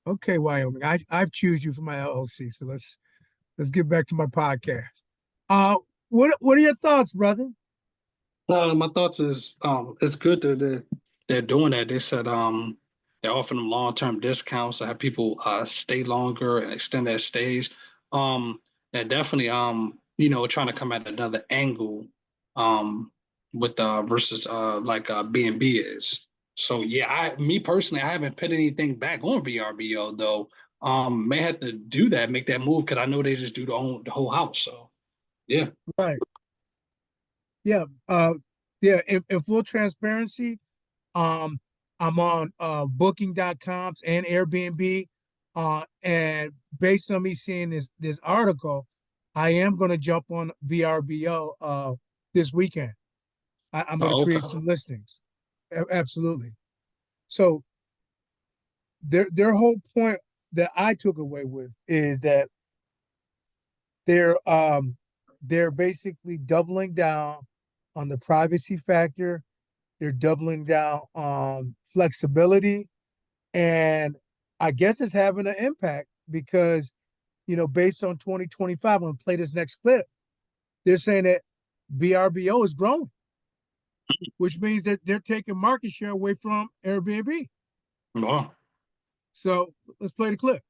[SPEAKER 1] Okay, Wyoming, I've choose you for my LLC. So let's get back to my podcast. What are your thoughts, brother?
[SPEAKER 2] My thoughts is it's good that they're doing that. They said they're offering them long-term discounts to have people stay longer and extend their stays. And definitely trying to come at another angle with versus like B&B is. So yeah, me personally, I haven't put anything back on VRBO though. May have to do that, make that move because I know they just do the whole house. So yeah.
[SPEAKER 1] Right. Yeah. In full transparency, I'm on booking.coms and Airbnb. And based on me seeing this article, I am going to jump on VRBO this weekend. I'm going to
[SPEAKER 2] Oh,
[SPEAKER 1] create
[SPEAKER 2] okay.
[SPEAKER 1] some listings. Absolutely. So their whole point that I took away with is that they're basically doubling down on the privacy factor. They're doubling down on flexibility, and I guess it's having an impact because, based on 2025, I'm going to play this next clip. They're saying that VRBO is growing, which means that they're taking market share away from Airbnb.
[SPEAKER 2] Wow.
[SPEAKER 1] So let's play the clip.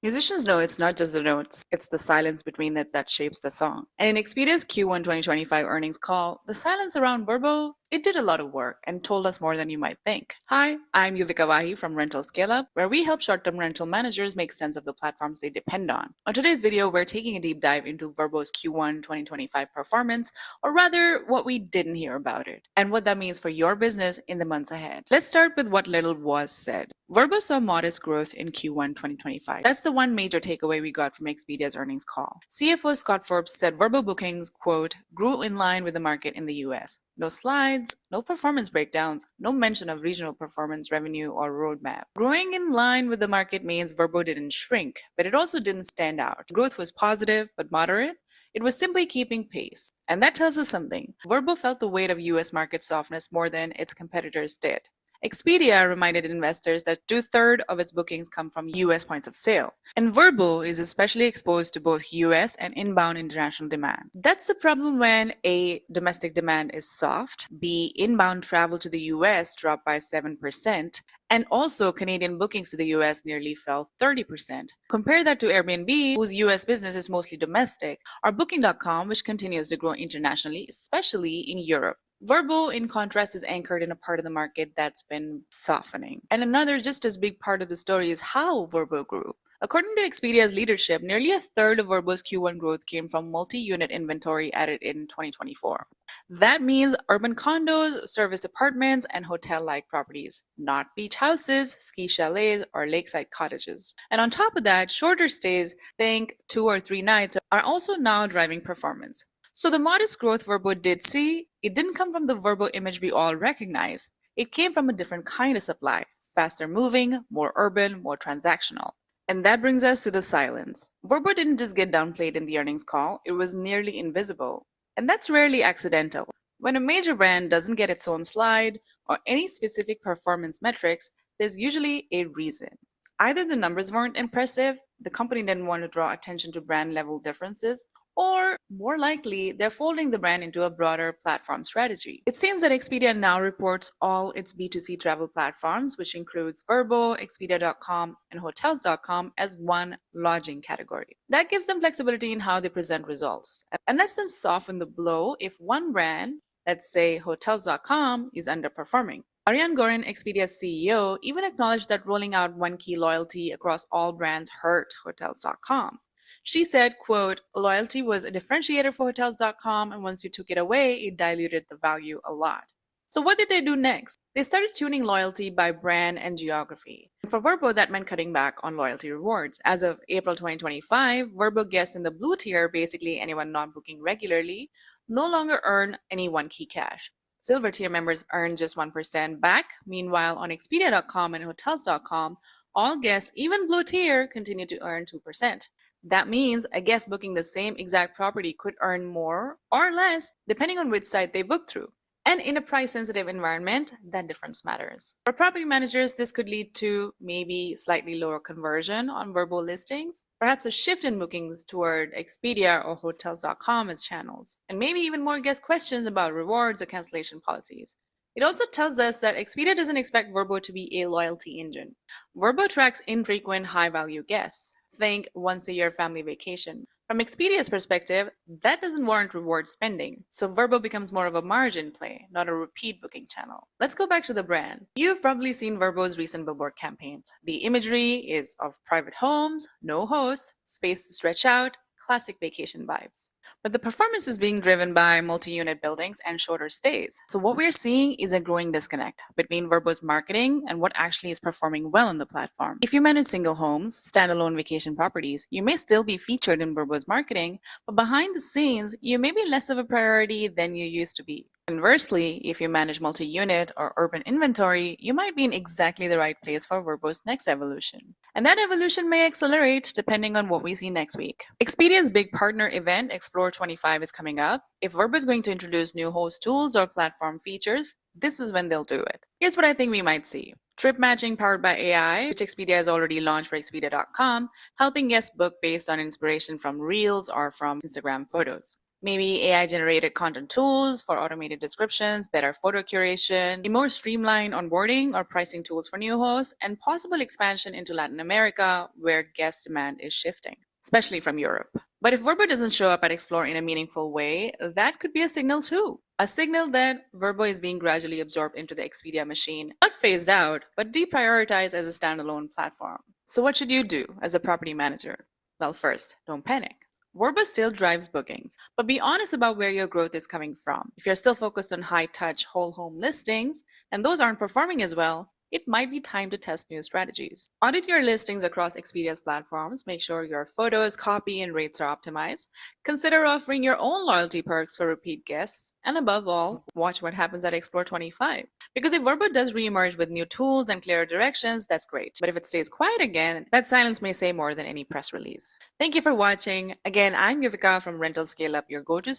[SPEAKER 4] Musicians know it's not just the notes, it's the silence between it that shapes the song. And in Expedia's Q1 2025 earnings call, the silence around Verbo, it did a lot of work and told us more than you might think. Hi, I'm Yuvika Vahi from Rental Scale Up, where we help short-term rental managers make sense of the platforms they depend on. On today's video, we're taking a deep dive into Verbo's Q1 2025 performance, or rather, what we didn't hear about it, and what that means for your business in the months ahead. Let's start with what little was said. Verbo saw modest growth in Q1 2025. That's the one major takeaway we got from Expedia's earnings call. CFO Scott Forbes said Verbo bookings, quote, grew in line with the market in the US. No slides, no performance breakdowns, no mention of regional performance revenue or roadmap. Growing in line with the market means Verbo didn't shrink, but it also didn't stand out. Growth was positive but moderate. It was simply keeping pace. And that tells us something. Verbo felt the weight of US market softness more than its competitors did. Expedia reminded investors that 2/3 of its bookings come from US points of sale, and Verbo is especially exposed to both US and inbound international demand. That's the problem when A, domestic demand is soft, B, inbound travel to the US dropped by 7%, and also Canadian bookings to the US nearly fell 30%. Compare that to Airbnb, whose US business is mostly domestic, or Booking.com, which continues to grow internationally, especially in Europe. Verbo, in contrast, is anchored in a part of the market that's been softening. And another just as big part of the story is how Verbo grew. According to Expedia's leadership, nearly a third of Verbo's Q1 growth came from multi-unit inventory added in 2024. That means urban condos, serviced apartments, and hotel-like properties, not beach houses, ski chalets, or lakeside cottages. And on top of that, shorter stays, think 2 or 3 nights, are also now driving performance. So the modest growth Verbo did see, it didn't come from the Verbo image we all recognize. It came from a different kind of supply, faster moving, more urban, more transactional. And that brings us to the silence. Verbo didn't just get downplayed in the earnings call, it was nearly invisible. And that's rarely accidental. When a major brand doesn't get its own slide or any specific performance metrics, there's usually a reason. Either the numbers weren't impressive, the company didn't want to draw attention to brand level differences, or more likely, they're folding the brand into a broader platform strategy. It seems that Expedia now reports all its B2C travel platforms, which includes Verbo, Expedia.com, and Hotels.com, as one lodging category. That gives them flexibility in how they present results and lets them soften the blow if one brand, let's say Hotels.com, is underperforming. Ariane Gorin, Expedia's CEO, even acknowledged that rolling out one key loyalty across all brands hurt Hotels.com. She said, quote, loyalty was a differentiator for Hotels.com, and once you took it away, it diluted the value a lot. So what did they do next? They started tuning loyalty by brand and geography. For Verbo, that meant cutting back on loyalty rewards. As of April 2025, Verbo guests in the blue tier, basically anyone not booking regularly, no longer earn any one key cash. Silver tier members earn just 1% back. Meanwhile, on Expedia.com and Hotels.com, all guests, even blue tier, continue to earn 2%. That means a guest booking the same exact property could earn more or less depending on which site they book through. And in a price-sensitive environment, that difference matters. For property managers, this could lead to maybe slightly lower conversion on Verbo listings, perhaps a shift in bookings toward Expedia or Hotels.com as channels, and maybe even more guest questions about rewards or cancellation policies. It also tells us that Expedia doesn't expect Verbo to be a loyalty engine. Verbo tracks infrequent, high-value guests. Think once-a-year family vacation. From Expedia's perspective, that doesn't warrant reward spending, so Verbo becomes more of a margin play, not a repeat booking channel. Let's go back to the brand. You've probably seen Verbo's recent billboard campaigns. The imagery is of private homes, no hosts, space to stretch out,
[SPEAKER 6] classic vacation vibes. But the performance is being driven by multi-unit buildings and shorter stays. So what we're seeing is a growing disconnect between Verbo's marketing and what actually is performing well on the platform. If you manage single homes, standalone vacation properties, you may still be featured in Verbo's marketing, but behind the scenes, you may be less of a priority than you used to be. Conversely, if you manage multi-unit or urban inventory, you might be in exactly the right place for Verbo's next evolution. And that evolution may accelerate depending on what we see next week. Expedia's big partner event, Explore 25, is coming up. If Verbo is going to introduce new host tools or platform features, this is when they'll do it. Here's what I think we might see. Trip matching powered by AI, which Expedia has already launched for Expedia.com, helping guests book based on inspiration from Reels or from Instagram photos. Maybe AI-generated content tools for automated descriptions, better photo curation, a more streamlined onboarding or pricing tools for new hosts, and possible expansion into Latin America, where guest demand is shifting, especially from Europe. But if Verbo doesn't show up at Explore in a meaningful way, that could be a signal too. A signal that Verbo is being gradually absorbed into the Expedia machine, not phased out, but deprioritized as a standalone platform. So what should you do as a property manager? Well, first, don't panic. Verbo still drives bookings, but be honest about where your growth is coming from. If you're still focused on high-touch, whole home listings, and those aren't performing as well, it might be time to test new strategies. Audit your listings across Expedia's platforms, make sure your photos, copy, and rates are optimized. Consider offering your own loyalty perks for repeat guests, and above all, watch what happens at Explore 25. Because if Verbo does reemerge with new tools and clearer directions, that's great. But if it stays quiet again, that silence may say more than any press release. Thank you for watching. Again, I'm Yuvika from Rental Scale Up, your go-to.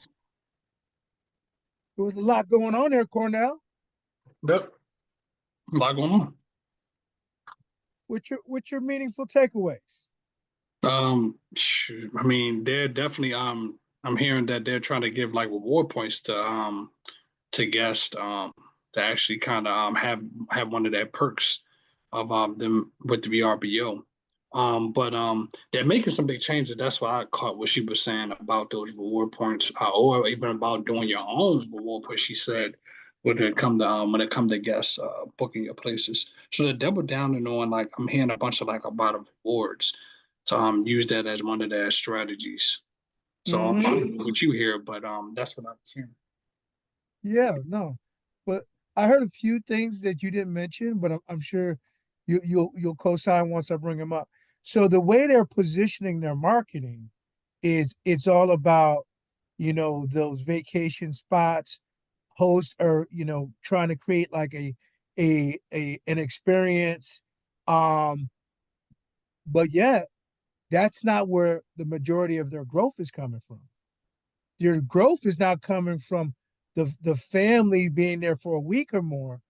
[SPEAKER 1] There was a lot going on there, Cornell.
[SPEAKER 2] Yep. A lot going on.
[SPEAKER 1] What's your meaningful takeaways?
[SPEAKER 2] I mean, they're definitely I'm hearing that they're trying to give like reward points to guests to actually kind of have one of their perks of them with the VRBO. But they're making some big changes. That's why I caught what she was saying about those reward points, or even about doing your own reward points. She said when it come to guests booking your places. So they double down and on, like I'm hearing a bunch of like about rewards to use that as one of their strategies. So I don't know what you hear, but that's what I'm hearing.
[SPEAKER 1] Yeah, no, but I heard a few things that you didn't mention, but I'm sure you'll co-sign once I bring them up. So the way they're positioning their marketing is it's all about, those vacation spots, host or, trying to create like an experience. But yet that's not where the majority of their growth is coming from. Your growth is not coming from the family being there for a week or more.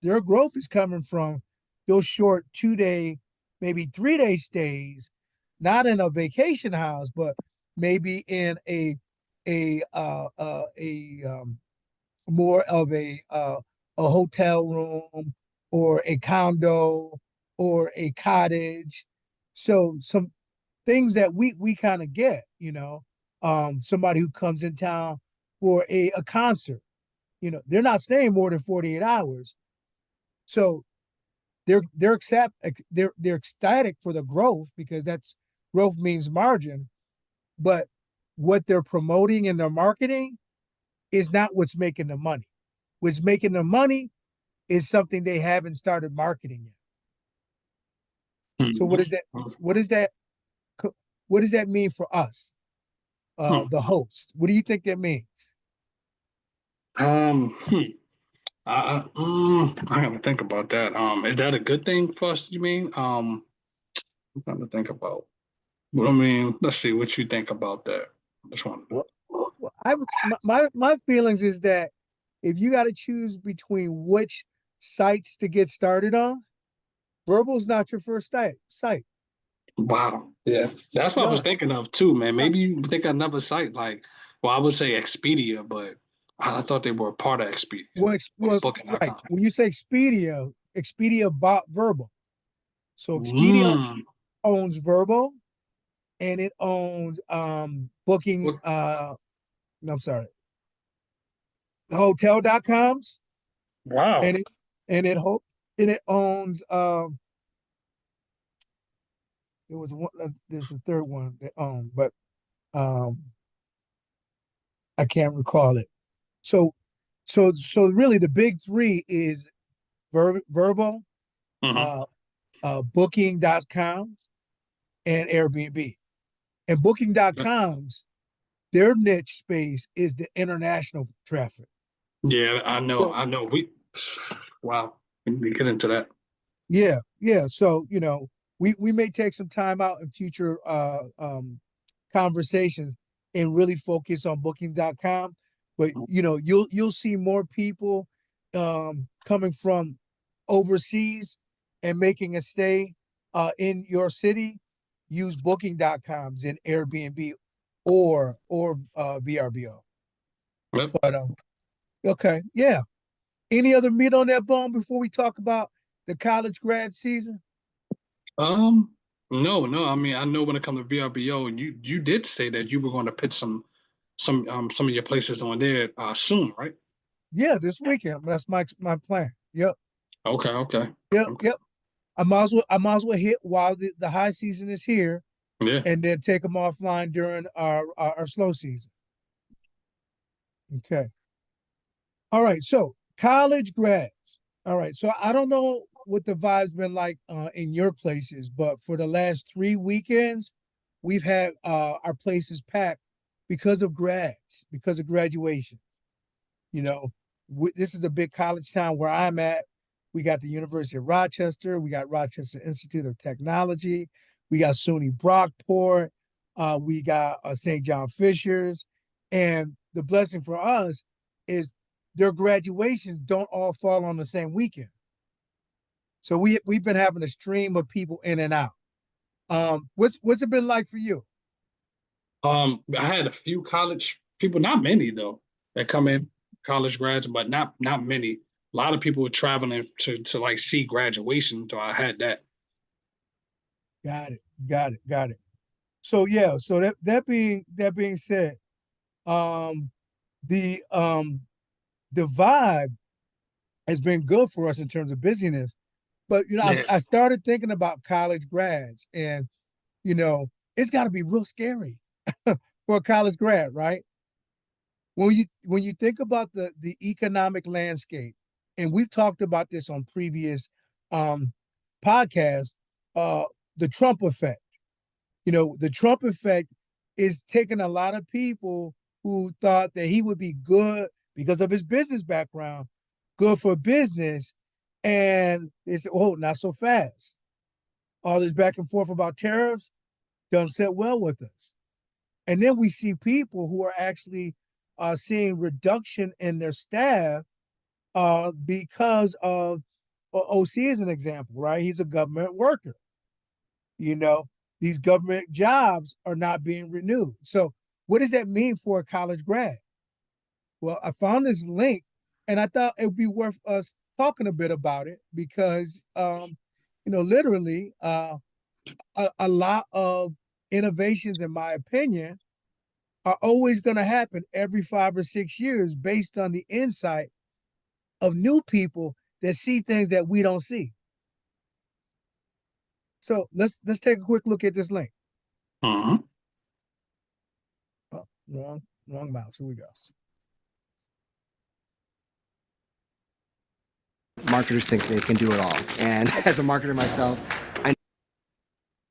[SPEAKER 1] Their growth is coming from those short 2-day, maybe 3-day stays, not in a vacation house, but maybe in a more of a hotel room or a condo or a cottage. So some things that we kind of get, somebody who comes in town for a concert, they're not staying more than 48 hours. So they're ecstatic for the growth because that's growth means margin, but what they're promoting in their marketing is not what's making the money. What's making the money is something they haven't started marketing yet. So what is that? What is that? What does that mean for us, the host? What do you think that means?
[SPEAKER 2] I have to think about that. Is that a good thing for us? You mean? I'm trying to think about. Well, I mean, let's see what you think about that. This one.
[SPEAKER 1] Well, I would my feelings is that if you got to choose between which sites to get started on, Verbal's not your first site.
[SPEAKER 2] Wow. Yeah, that's what I was
[SPEAKER 1] No,
[SPEAKER 2] thinking of too, man. Maybe you think of another site like, well, I would say Expedia, but I thought they were a part of Expedia.
[SPEAKER 1] well, right.
[SPEAKER 2] Booking.com.
[SPEAKER 1] When you say Expedia bought Verbal. So Expedia
[SPEAKER 2] Mm.
[SPEAKER 1] owns Verbal and it owns booking no, I'm sorry, hotel.coms
[SPEAKER 2] Wow.
[SPEAKER 1] and it owns it was one there's a third one that owned, but Um, I can't recall it. So really the big three is Verbo,
[SPEAKER 2] Mhm.
[SPEAKER 1] uh, Booking.com, and Airbnb. And Booking.com's their niche space is the international traffic.
[SPEAKER 2] Yeah, I know.
[SPEAKER 1] So
[SPEAKER 2] I know. Wow. We get into that.
[SPEAKER 1] yeah. So we may take some time out in future conversations and really focus on Booking.com. But you'll see more people coming from overseas and making a stay in your city. Use Booking.coms and Airbnb or VRBO.
[SPEAKER 2] Yep.
[SPEAKER 1] But okay, yeah. Any other meat on that bone before we talk about the college grad season?
[SPEAKER 2] Um, no. I mean, I know when it comes to VRBO, you did say that you were going to pitch some of your places on there soon, right?
[SPEAKER 1] Yeah, this weekend. That's my plan. Yep,
[SPEAKER 2] Okay, okay,
[SPEAKER 1] yep,
[SPEAKER 2] okay.
[SPEAKER 1] yep. I might as well hit while the high season is here,
[SPEAKER 2] Yeah.
[SPEAKER 1] and then take them offline during our slow season. Okay. All right. So college grads. All right. So I don't know what the vibe's been like in your places, but for the last 3 weekends, we've had our places packed because of grads, because of graduation. You know, this is a big college town where I'm at. We got the University of Rochester. We got Rochester Institute of Technology. We got SUNY Brockport. We got St. John Fishers. And the blessing for us is their graduations don't all fall on the same weekend. So we've been having a stream of people in and out. What's it been like for you?
[SPEAKER 2] I had a few college people, not many though, that come in, college grads, but not many. A lot of people were traveling to like see graduation, so I had that.
[SPEAKER 1] Got it. Got it. So yeah, so that being said, um the um the vibe has been good for us in terms of busyness. But
[SPEAKER 2] Yeah.
[SPEAKER 1] I started thinking about college grads, and you know, it's got to be real scary for a college grad, right? When you think about the economic landscape, and we've talked about this on previous um podcasts, uh the Trump effect. The Trump effect is taking a lot of people who thought that he would be good because of his business background, good for business, and they said, "Oh, not so fast." All this back and forth about tariffs doesn't sit well with us. And then we see people who are actually seeing reduction in their staff because of OC is an example, right? He's a government worker. You know, these government jobs are not being renewed. So, what does that mean for a college grad? Well, I found this link, and I thought it would be worth us talking a bit about it because, literally, a lot of innovations, in my opinion, are always going to happen every 5 or 6 years based on the insight of new people that see things that we don't see. So let's take a quick look at this link.
[SPEAKER 2] Mhm.
[SPEAKER 1] Oh, wrong mouse. Here we go.
[SPEAKER 7] Marketers think they can do it all. And as a marketer myself, I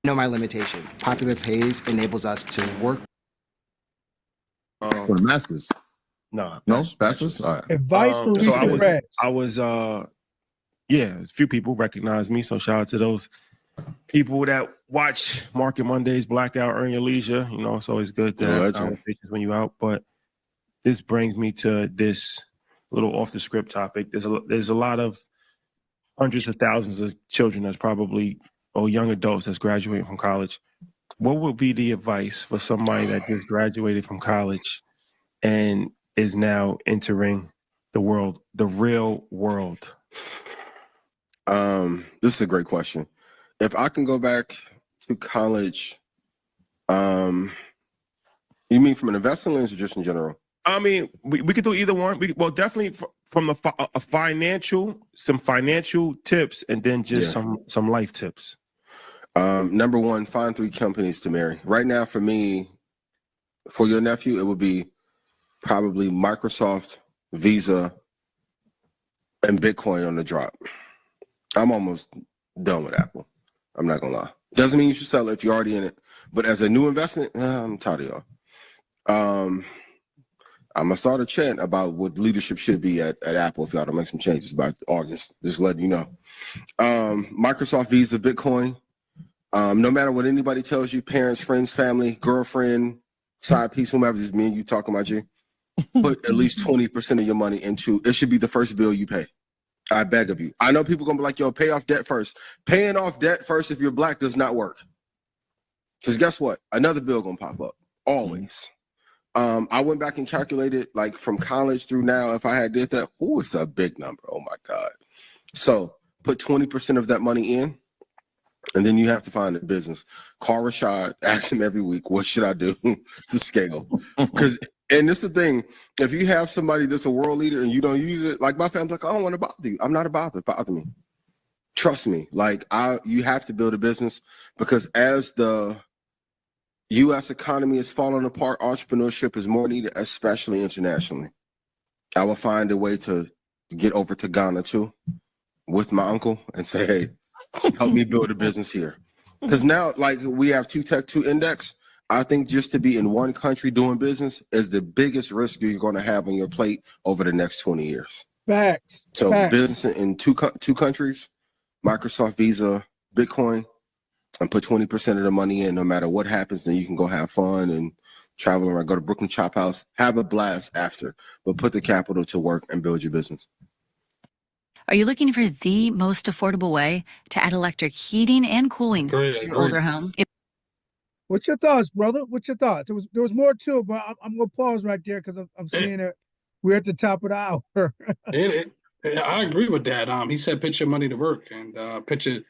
[SPEAKER 7] know my limitation. Popular Pays enables us to work.
[SPEAKER 8] For the masters.
[SPEAKER 9] No,
[SPEAKER 8] Bachelors? All right.
[SPEAKER 1] Advice for
[SPEAKER 9] So
[SPEAKER 1] recent grads.
[SPEAKER 9] a few people recognize me. So shout out to those people that watch Market Mondays, Blackout, Earn Your Leisure. It's always good to have conversations when you're out. But this brings me to this little off the script topic. There's a lot of hundreds of thousands of children that's probably, or young adults that's graduating from college. What would be the advice for somebody that just graduated from college and is now entering the real world?
[SPEAKER 8] This is a great question. If I can go back to college, you mean from an investing lens or just in general?
[SPEAKER 9] I mean, we could do either one. Definitely from some financial tips, and then just some life tips.
[SPEAKER 8] Number one, find 3 companies to marry. Right now, for me, for your nephew, it would be probably Microsoft, Visa, and Bitcoin on the drop. I'm almost done with Apple. I'm not gonna lie. Doesn't mean you should sell it if you're already in it. But as a new investment, I'm tired of y'all. I'm gonna start a chant about what leadership should be at Apple if y'all don't make some changes by August. Just letting you know. Microsoft, Visa, Bitcoin. No matter what anybody tells you, parents, friends, family, girlfriend, side piece, whomever, this is me and you talking about you. Put at least 20% of your money into it. Should be the first bill you pay. I beg of you. I know people gonna be like, yo, pay off debt first. Paying off debt first if you're Black does not work. Because guess what? Another bill gonna pop up. Always. I went back and calculated, like, from college through now, if I had did that, it's a big number. Oh my God. So put 20% of that money in, and then you have to find a business. Call Rashad, ask him every week, what should I do to scale? Because, and this is the thing, if you have somebody that's a world leader and you don't use it, like my family's like, I don't want to bother you. I'm not about to bother me. Trust me. Like, you have to build a business, because as the U.S. economy is falling apart, entrepreneurship is more needed, especially internationally. I will find a way to get over to Ghana too with my uncle and say, hey, help me build a business here. Because now, like, we have 2 tech, 2 index. I think just to be in one country doing business is the biggest risk you're going to have on your plate over the next 20 years.
[SPEAKER 1] Facts.
[SPEAKER 8] So
[SPEAKER 1] Facts.
[SPEAKER 8] business in two countries, Microsoft, Visa, Bitcoin, and put 20% of the money in. No matter what happens, then you can go have fun and travel around, go to Brooklyn Chop House, have a blast after, but put the capital to work and build your business.
[SPEAKER 10] Are you looking for the most affordable way to add electric heating and cooling to your older home?
[SPEAKER 1] What's your thoughts, brother? What's your thoughts? There was more to it, but I'm going to pause right there because I'm seeing that we're at the top of the hour.
[SPEAKER 2] I agree with that. He said put your money to work and put it,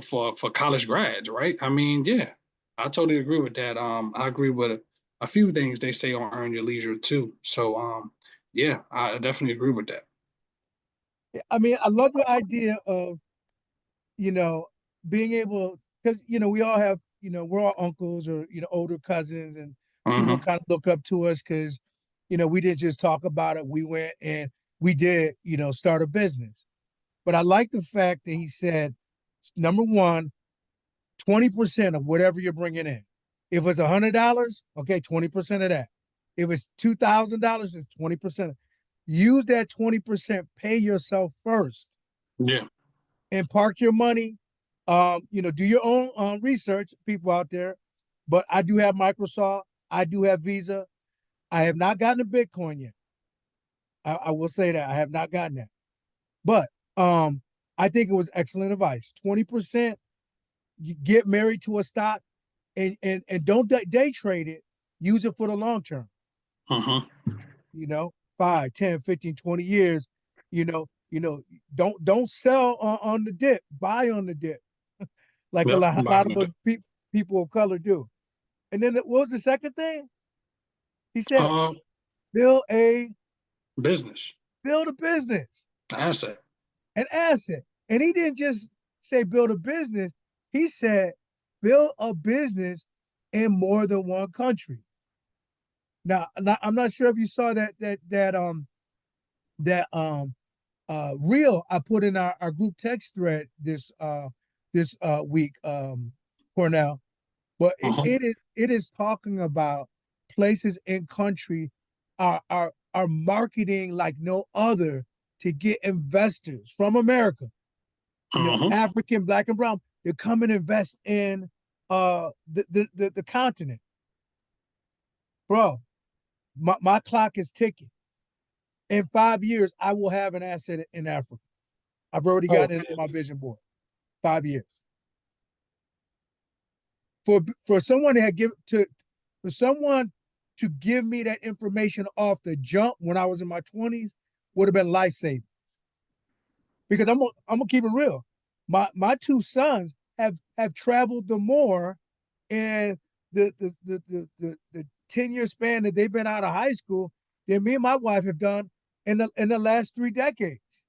[SPEAKER 2] for college grads, right? I mean, yeah, I totally agree with that. I agree with a few things they say on Earn Your Leisure too. So, yeah, I definitely agree with that.
[SPEAKER 1] I mean, I love the idea of, being able, because, we all have, we're all uncles or, older cousins, and people kind of look up to us because, we didn't just talk about it. We went and we did, start a business. But I like the fact that he said, number one, 20% of whatever you're bringing in. If it's $100, okay, 20% of that. If it's $2,000, it's 20%. Use that 20%, pay yourself first.
[SPEAKER 2] Yeah.
[SPEAKER 1] And park your money. Do your own research, people out there. But I do have Microsoft. I do have Visa. I have not gotten a Bitcoin yet. I will say that I have not gotten that. But I think it was excellent advice. 20%, you get married to a stock, and don't day trade it. Use it for the long term. 5, 10, 15, 20 years. Don't sell on the dip. Buy on the dip, like a lot of people of color do. And then what was the second thing? He said, build a
[SPEAKER 2] business.
[SPEAKER 1] Build a business.
[SPEAKER 2] Asset.
[SPEAKER 1] An asset. And he didn't just say build a business. He said build a business in more than one country. Now, I'm not sure if you saw that reel I put in our group text thread this week, Cornell, but it is talking about places in country are marketing like no other to get investors from America, African, Black, and brown. They come and invest in the continent, bro. My clock is ticking. In 5 years, I will have an asset in Africa. I've already got it in my vision board. 5 years. For someone to give me that information off the jump when I was in my 20s would have been life-saving. Because I'm gonna keep it real. My 2 sons have traveled the more in the 10-year span that they've been out of high school than me and my wife have done in the last 3 decades.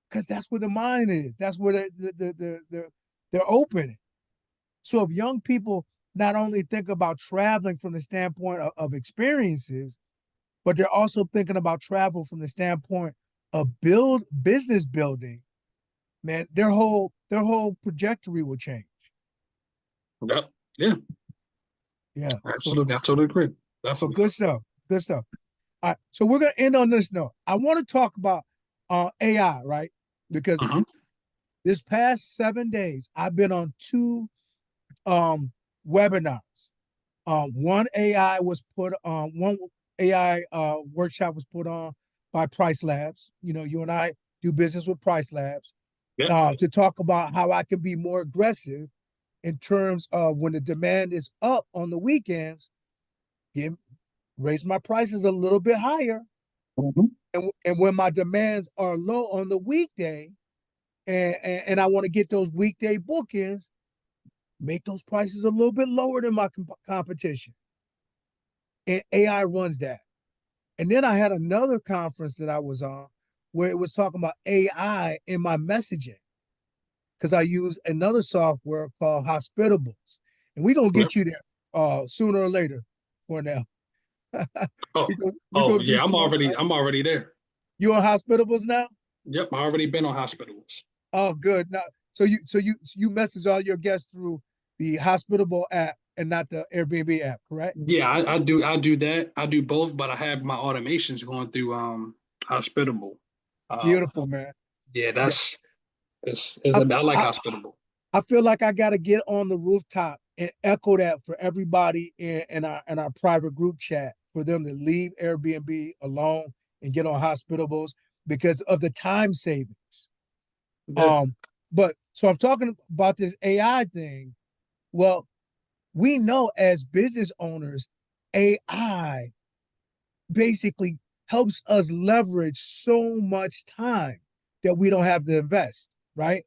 [SPEAKER 1] Because that's where the mind is. That's where they're open. So if young people not only think about traveling from the standpoint of experiences, but they're also thinking about travel from the standpoint of business building. Man, their whole trajectory will change.
[SPEAKER 2] Yep. Yeah.
[SPEAKER 1] Yeah.
[SPEAKER 2] Absolutely. I totally agree.
[SPEAKER 1] So
[SPEAKER 2] Definitely.
[SPEAKER 1] good stuff. Good stuff. All right. So we're gonna end on this note. I want to talk about AI, right? Because this past 7 days, I've been on 2 webinars. One AI was put on, one AI workshop was put on by Price Labs. You know, you and I do business with Price Labs to talk about how I can be more aggressive in terms of when the demand is up on the weekends, raise my prices a little bit higher. And when my demands are low on the weekday, and I want to get those weekday bookings, make those prices a little bit lower than my competition. And AI runs that. And then I had another conference that I was on where it was talking about AI in my messaging, because I use another software called Hospitables. And we're going to get you there sooner or later for now.
[SPEAKER 2] Yeah, I'm already there.
[SPEAKER 1] You on Hospitables now?
[SPEAKER 2] Yep, I already been on Hospitables.
[SPEAKER 1] Oh, good. Now, so you message all your guests through the Hospitable app and not the Airbnb app, correct?
[SPEAKER 2] Yeah, I do that. I do both, but I have my automations going through Hospitable.
[SPEAKER 1] Beautiful, man.
[SPEAKER 2] Yeah,
[SPEAKER 1] Yeah.
[SPEAKER 2] I like Hospitable.
[SPEAKER 1] I feel like I got to get on the rooftop and echo that for everybody in our private group chat, for them to leave Airbnb alone and get on Hospitables because of the time savings.
[SPEAKER 2] Yeah.
[SPEAKER 1] But so I'm talking about this AI thing. Well, we know as business owners, AI basically helps us leverage so much time that we don't have to invest, right?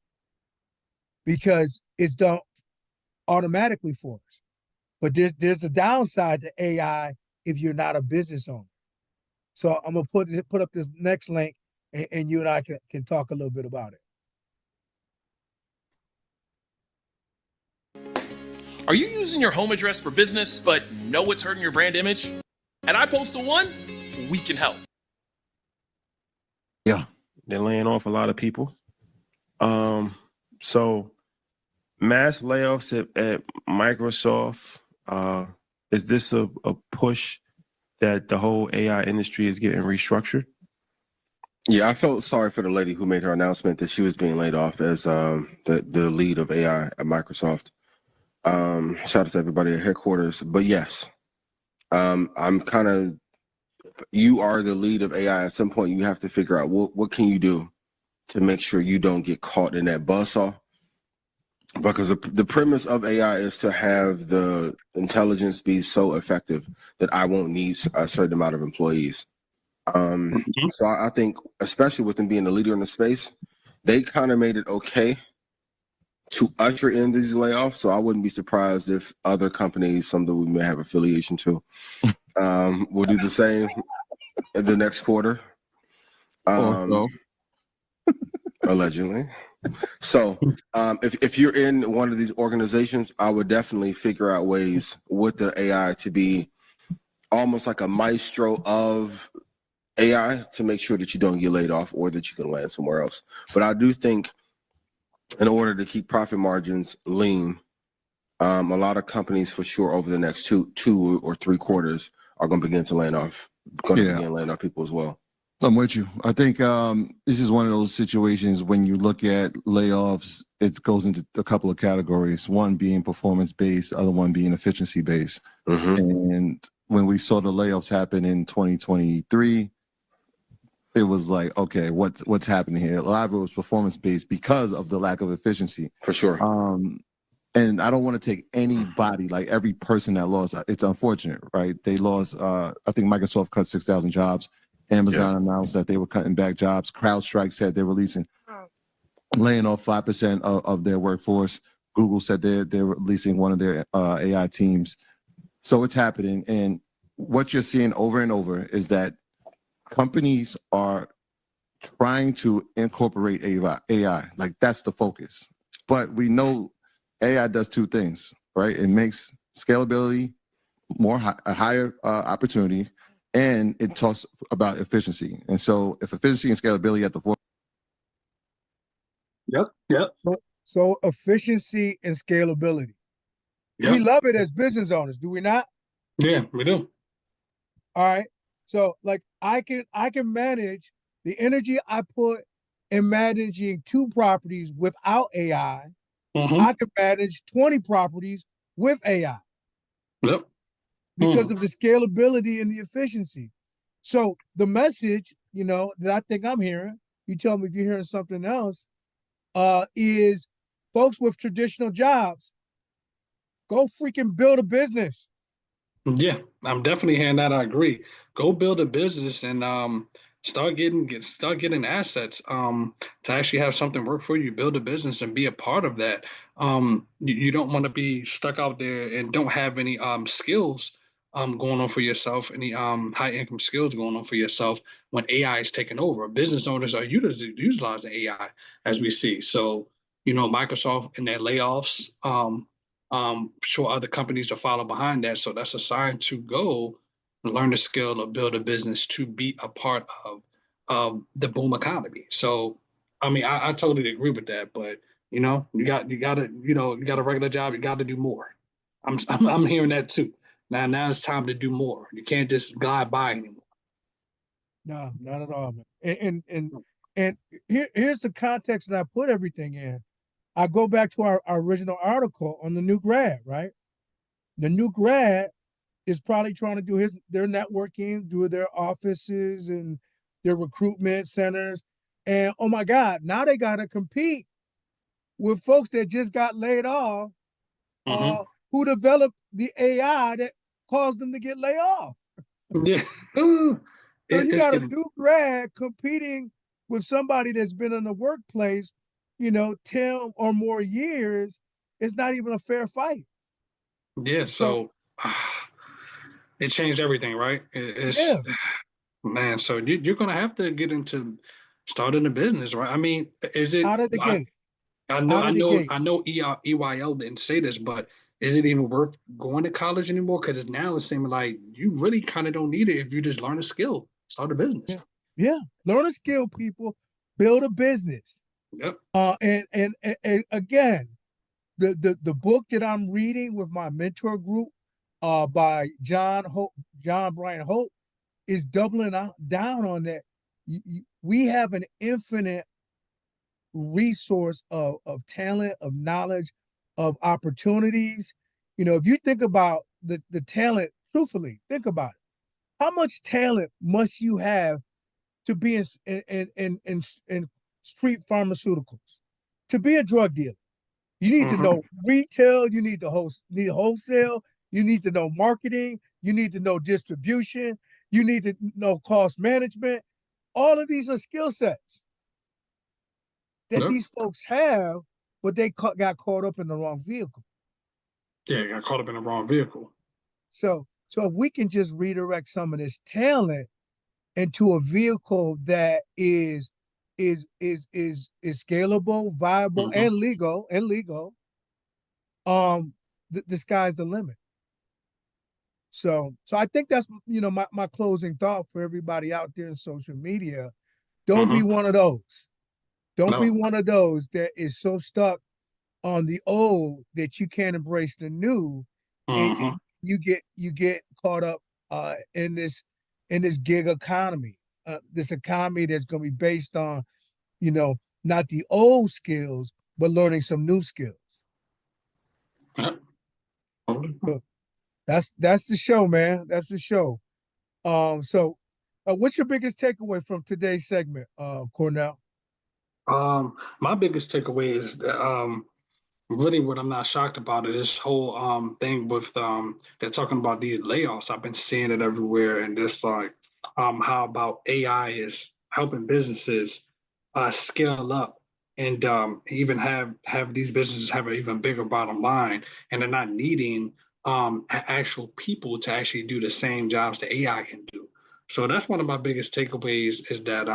[SPEAKER 1] Because it's done automatically for us. But there's a downside to AI if you're not a business owner. So I'm gonna put up this next link, and you and I can talk a little bit about it.
[SPEAKER 11] Are you using your home address for business but know it's hurting your brand image? At iPostal One, we can help.
[SPEAKER 9] Yeah, they're laying off a lot of people. So mass layoffs at Microsoft. Is this a push that the whole AI industry is getting restructured?
[SPEAKER 8] Yeah, I felt sorry for the lady who made her announcement that she was being laid off as the lead of AI at Microsoft. Shout out to everybody at headquarters. But yes, I'm kind of, you are the lead of AI. At some point, you have to figure out what can you do to make sure you don't get caught in that buzzsaw. Because the premise of AI is to have the intelligence be so effective that I won't need a certain amount of employees. So I think, especially with them being the leader in the space, they kind of made it okay to usher in these layoffs. So I wouldn't be surprised if other companies, some that we may have affiliation to, will do the same in the next quarter. Allegedly. So if you're in one of these organizations, I would definitely figure out ways with the AI to be almost like a maestro of AI to make sure that you don't get laid off or that you can land somewhere else. But I do think in order to keep profit margins lean, a lot of companies for sure over the next two or 3 quarters are going to begin laying off people as well.
[SPEAKER 12] I'm with you. I think this is one of those situations when you look at layoffs, it goes into a couple of categories. One being performance-based, the other one being efficiency-based. And when we saw the layoffs happen in 2023, it was like, okay, what's happening here? A lot of it was performance-based because of the lack of efficiency.
[SPEAKER 8] For sure.
[SPEAKER 12] And I don't want to take anybody, like every person that lost. It's unfortunate, right? They lost, I think Microsoft cut 6,000 jobs. Amazon announced that they were cutting back jobs. CrowdStrike said they're laying off 5% of their workforce. Google said they're releasing one of their AI teams. So it's happening. And what you're seeing over and over is that companies are trying to incorporate AI. Like that's the focus. But we know AI does 2 things, right? It makes scalability, a higher opportunity, and it talks about efficiency. And so if efficiency and scalability at the forefront.
[SPEAKER 2] Yep.
[SPEAKER 1] So efficiency and scalability. We
[SPEAKER 2] Yep.
[SPEAKER 1] love it as business owners, do we not?
[SPEAKER 2] Yeah, we do.
[SPEAKER 1] All right. So like I can manage the energy I put in managing 2 properties without AI. I can manage 20 properties with AI.
[SPEAKER 2] Yep.
[SPEAKER 1] Because of the scalability and the efficiency. So the message, that I think I'm hearing, you tell me if you're hearing something else, is folks with traditional jobs, go freaking build a business.
[SPEAKER 2] Yeah, I'm definitely hearing that. I agree. Go build a business and start getting assets to actually have something work for you. Build a business and be a part of that. You don't want to be stuck out there and don't have any skills going on for yourself, any high income skills going on for yourself when AI is taking over. Business owners are utilizing AI as we see. So, Microsoft and their layoffs. Sure other companies will follow behind that. So that's a sign to go learn a skill or build a business to be a part of the boom economy. So, I mean, I totally agree with that. But you got a regular job, you got to do more. I'm hearing that too. Now it's time to do more. You can't just glide by anymore.
[SPEAKER 1] No, not at all, man. And here's the context that I put everything in. I go back to our original article on the new grad, right? The new grad is probably trying to do their networking, do their offices and their recruitment centers. And oh my God, now they got to compete with folks that just got laid off, who developed the AI that caused them to get laid off.
[SPEAKER 2] Yeah.
[SPEAKER 1] So you got a new grad competing with somebody that's been in the workplace, 10 or more years. It's not even a fair fight.
[SPEAKER 2] Yeah. So it changed everything, right? It's man. So you're gonna have to get into starting a business, right? I mean, is it
[SPEAKER 1] out of the gate?
[SPEAKER 2] I know EYL didn't say this, but is it even worth going to college anymore? Because now it's seeming like you really kind of don't need it if you just learn a skill, start a business.
[SPEAKER 1] Yeah. Learn a skill, people. Build a business.
[SPEAKER 2] Yep.
[SPEAKER 1] And again, the book that I'm reading with my mentor group, by John Brian Hope, is doubling down on that. We have an infinite resource of talent, of knowledge, of opportunities. If you think about the talent, truthfully, think about it. How much talent must you have to be in street pharmaceuticals, to be a drug dealer? You need to know retail, you need wholesale, you need to know marketing, you need to know distribution, you need to know cost management. All of these are skill sets that these folks have, but they got caught up in the wrong vehicle.
[SPEAKER 2] Yeah, got caught up in the wrong vehicle.
[SPEAKER 1] So if we can just redirect some of this talent into a vehicle that is scalable, viable, and legal, the sky's the limit. So I think that's my closing thought for everybody out there in social media. Don't be one of those. Don't be one of those that is so stuck on the old that you can't embrace the new. And you get caught up in this gig economy, this economy that's going to be based on not the old skills but learning some new skills. So that's the show, man. That's the show. So what's your biggest takeaway from today's segment, Cornell?
[SPEAKER 2] My biggest takeaway is really what I'm not shocked about is this whole thing with they're talking about these layoffs. I've been seeing it everywhere, and just like how about AI is helping businesses scale up and even have these businesses have an even bigger bottom line, and they're not needing actual people to actually do the same jobs that AI can do. So that's one of my biggest takeaways is that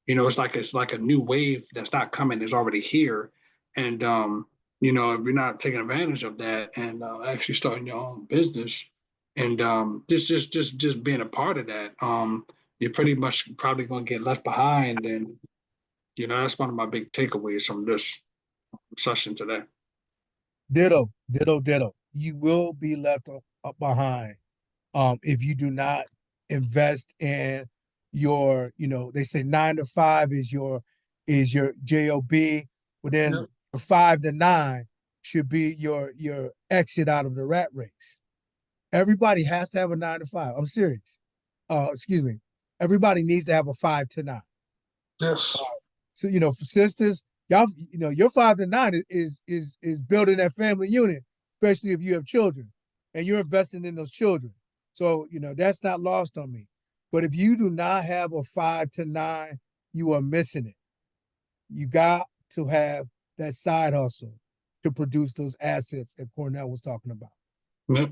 [SPEAKER 2] it's like a new wave that's not coming, is already here. And you know, if you're not taking advantage of that and actually starting your own business and just being a part of that, you're pretty much probably going to get left behind. And you know, that's one of my big takeaways from this session today.
[SPEAKER 1] Ditto, ditto, ditto. You will be left up behind if you do not invest in your, you know, they say 9 to 5 is your job, but then
[SPEAKER 2] Yep.
[SPEAKER 1] 5 to 9 should be your exit out of the rat race. Everybody has to have a 9 to 5. I'm serious. Excuse me. Everybody needs to have a 5 to 9.
[SPEAKER 2] Yes.
[SPEAKER 1] So, you know, for sisters, y'all, you know, your 5 to 9 is building that family unit, especially if you have children and you're investing in those children. So, you know, that's not lost on me. But if you do not have a 5 to 9, you are missing it. You got to have that side hustle to produce those assets that Cornell was talking about.
[SPEAKER 2] Yep.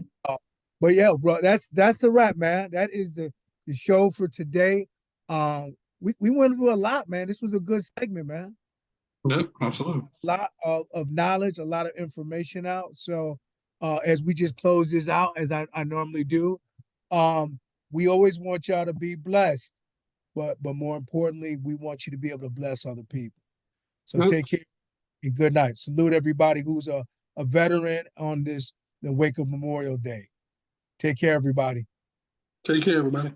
[SPEAKER 1] But yeah, bro, that's the wrap, man. That is the show for today. We went through a lot, man. This was a good segment, man.
[SPEAKER 2] Yep, absolutely.
[SPEAKER 1] A lot of knowledge, a lot of information out. So as we just close this out, as I normally do, we always want y'all to be blessed, but more importantly, we want you to be able to bless other people. So
[SPEAKER 2] Yep.
[SPEAKER 1] take care and good night. Salute everybody who's a veteran on the wake of Memorial Day. Take care, everybody.
[SPEAKER 2] Take care, everybody.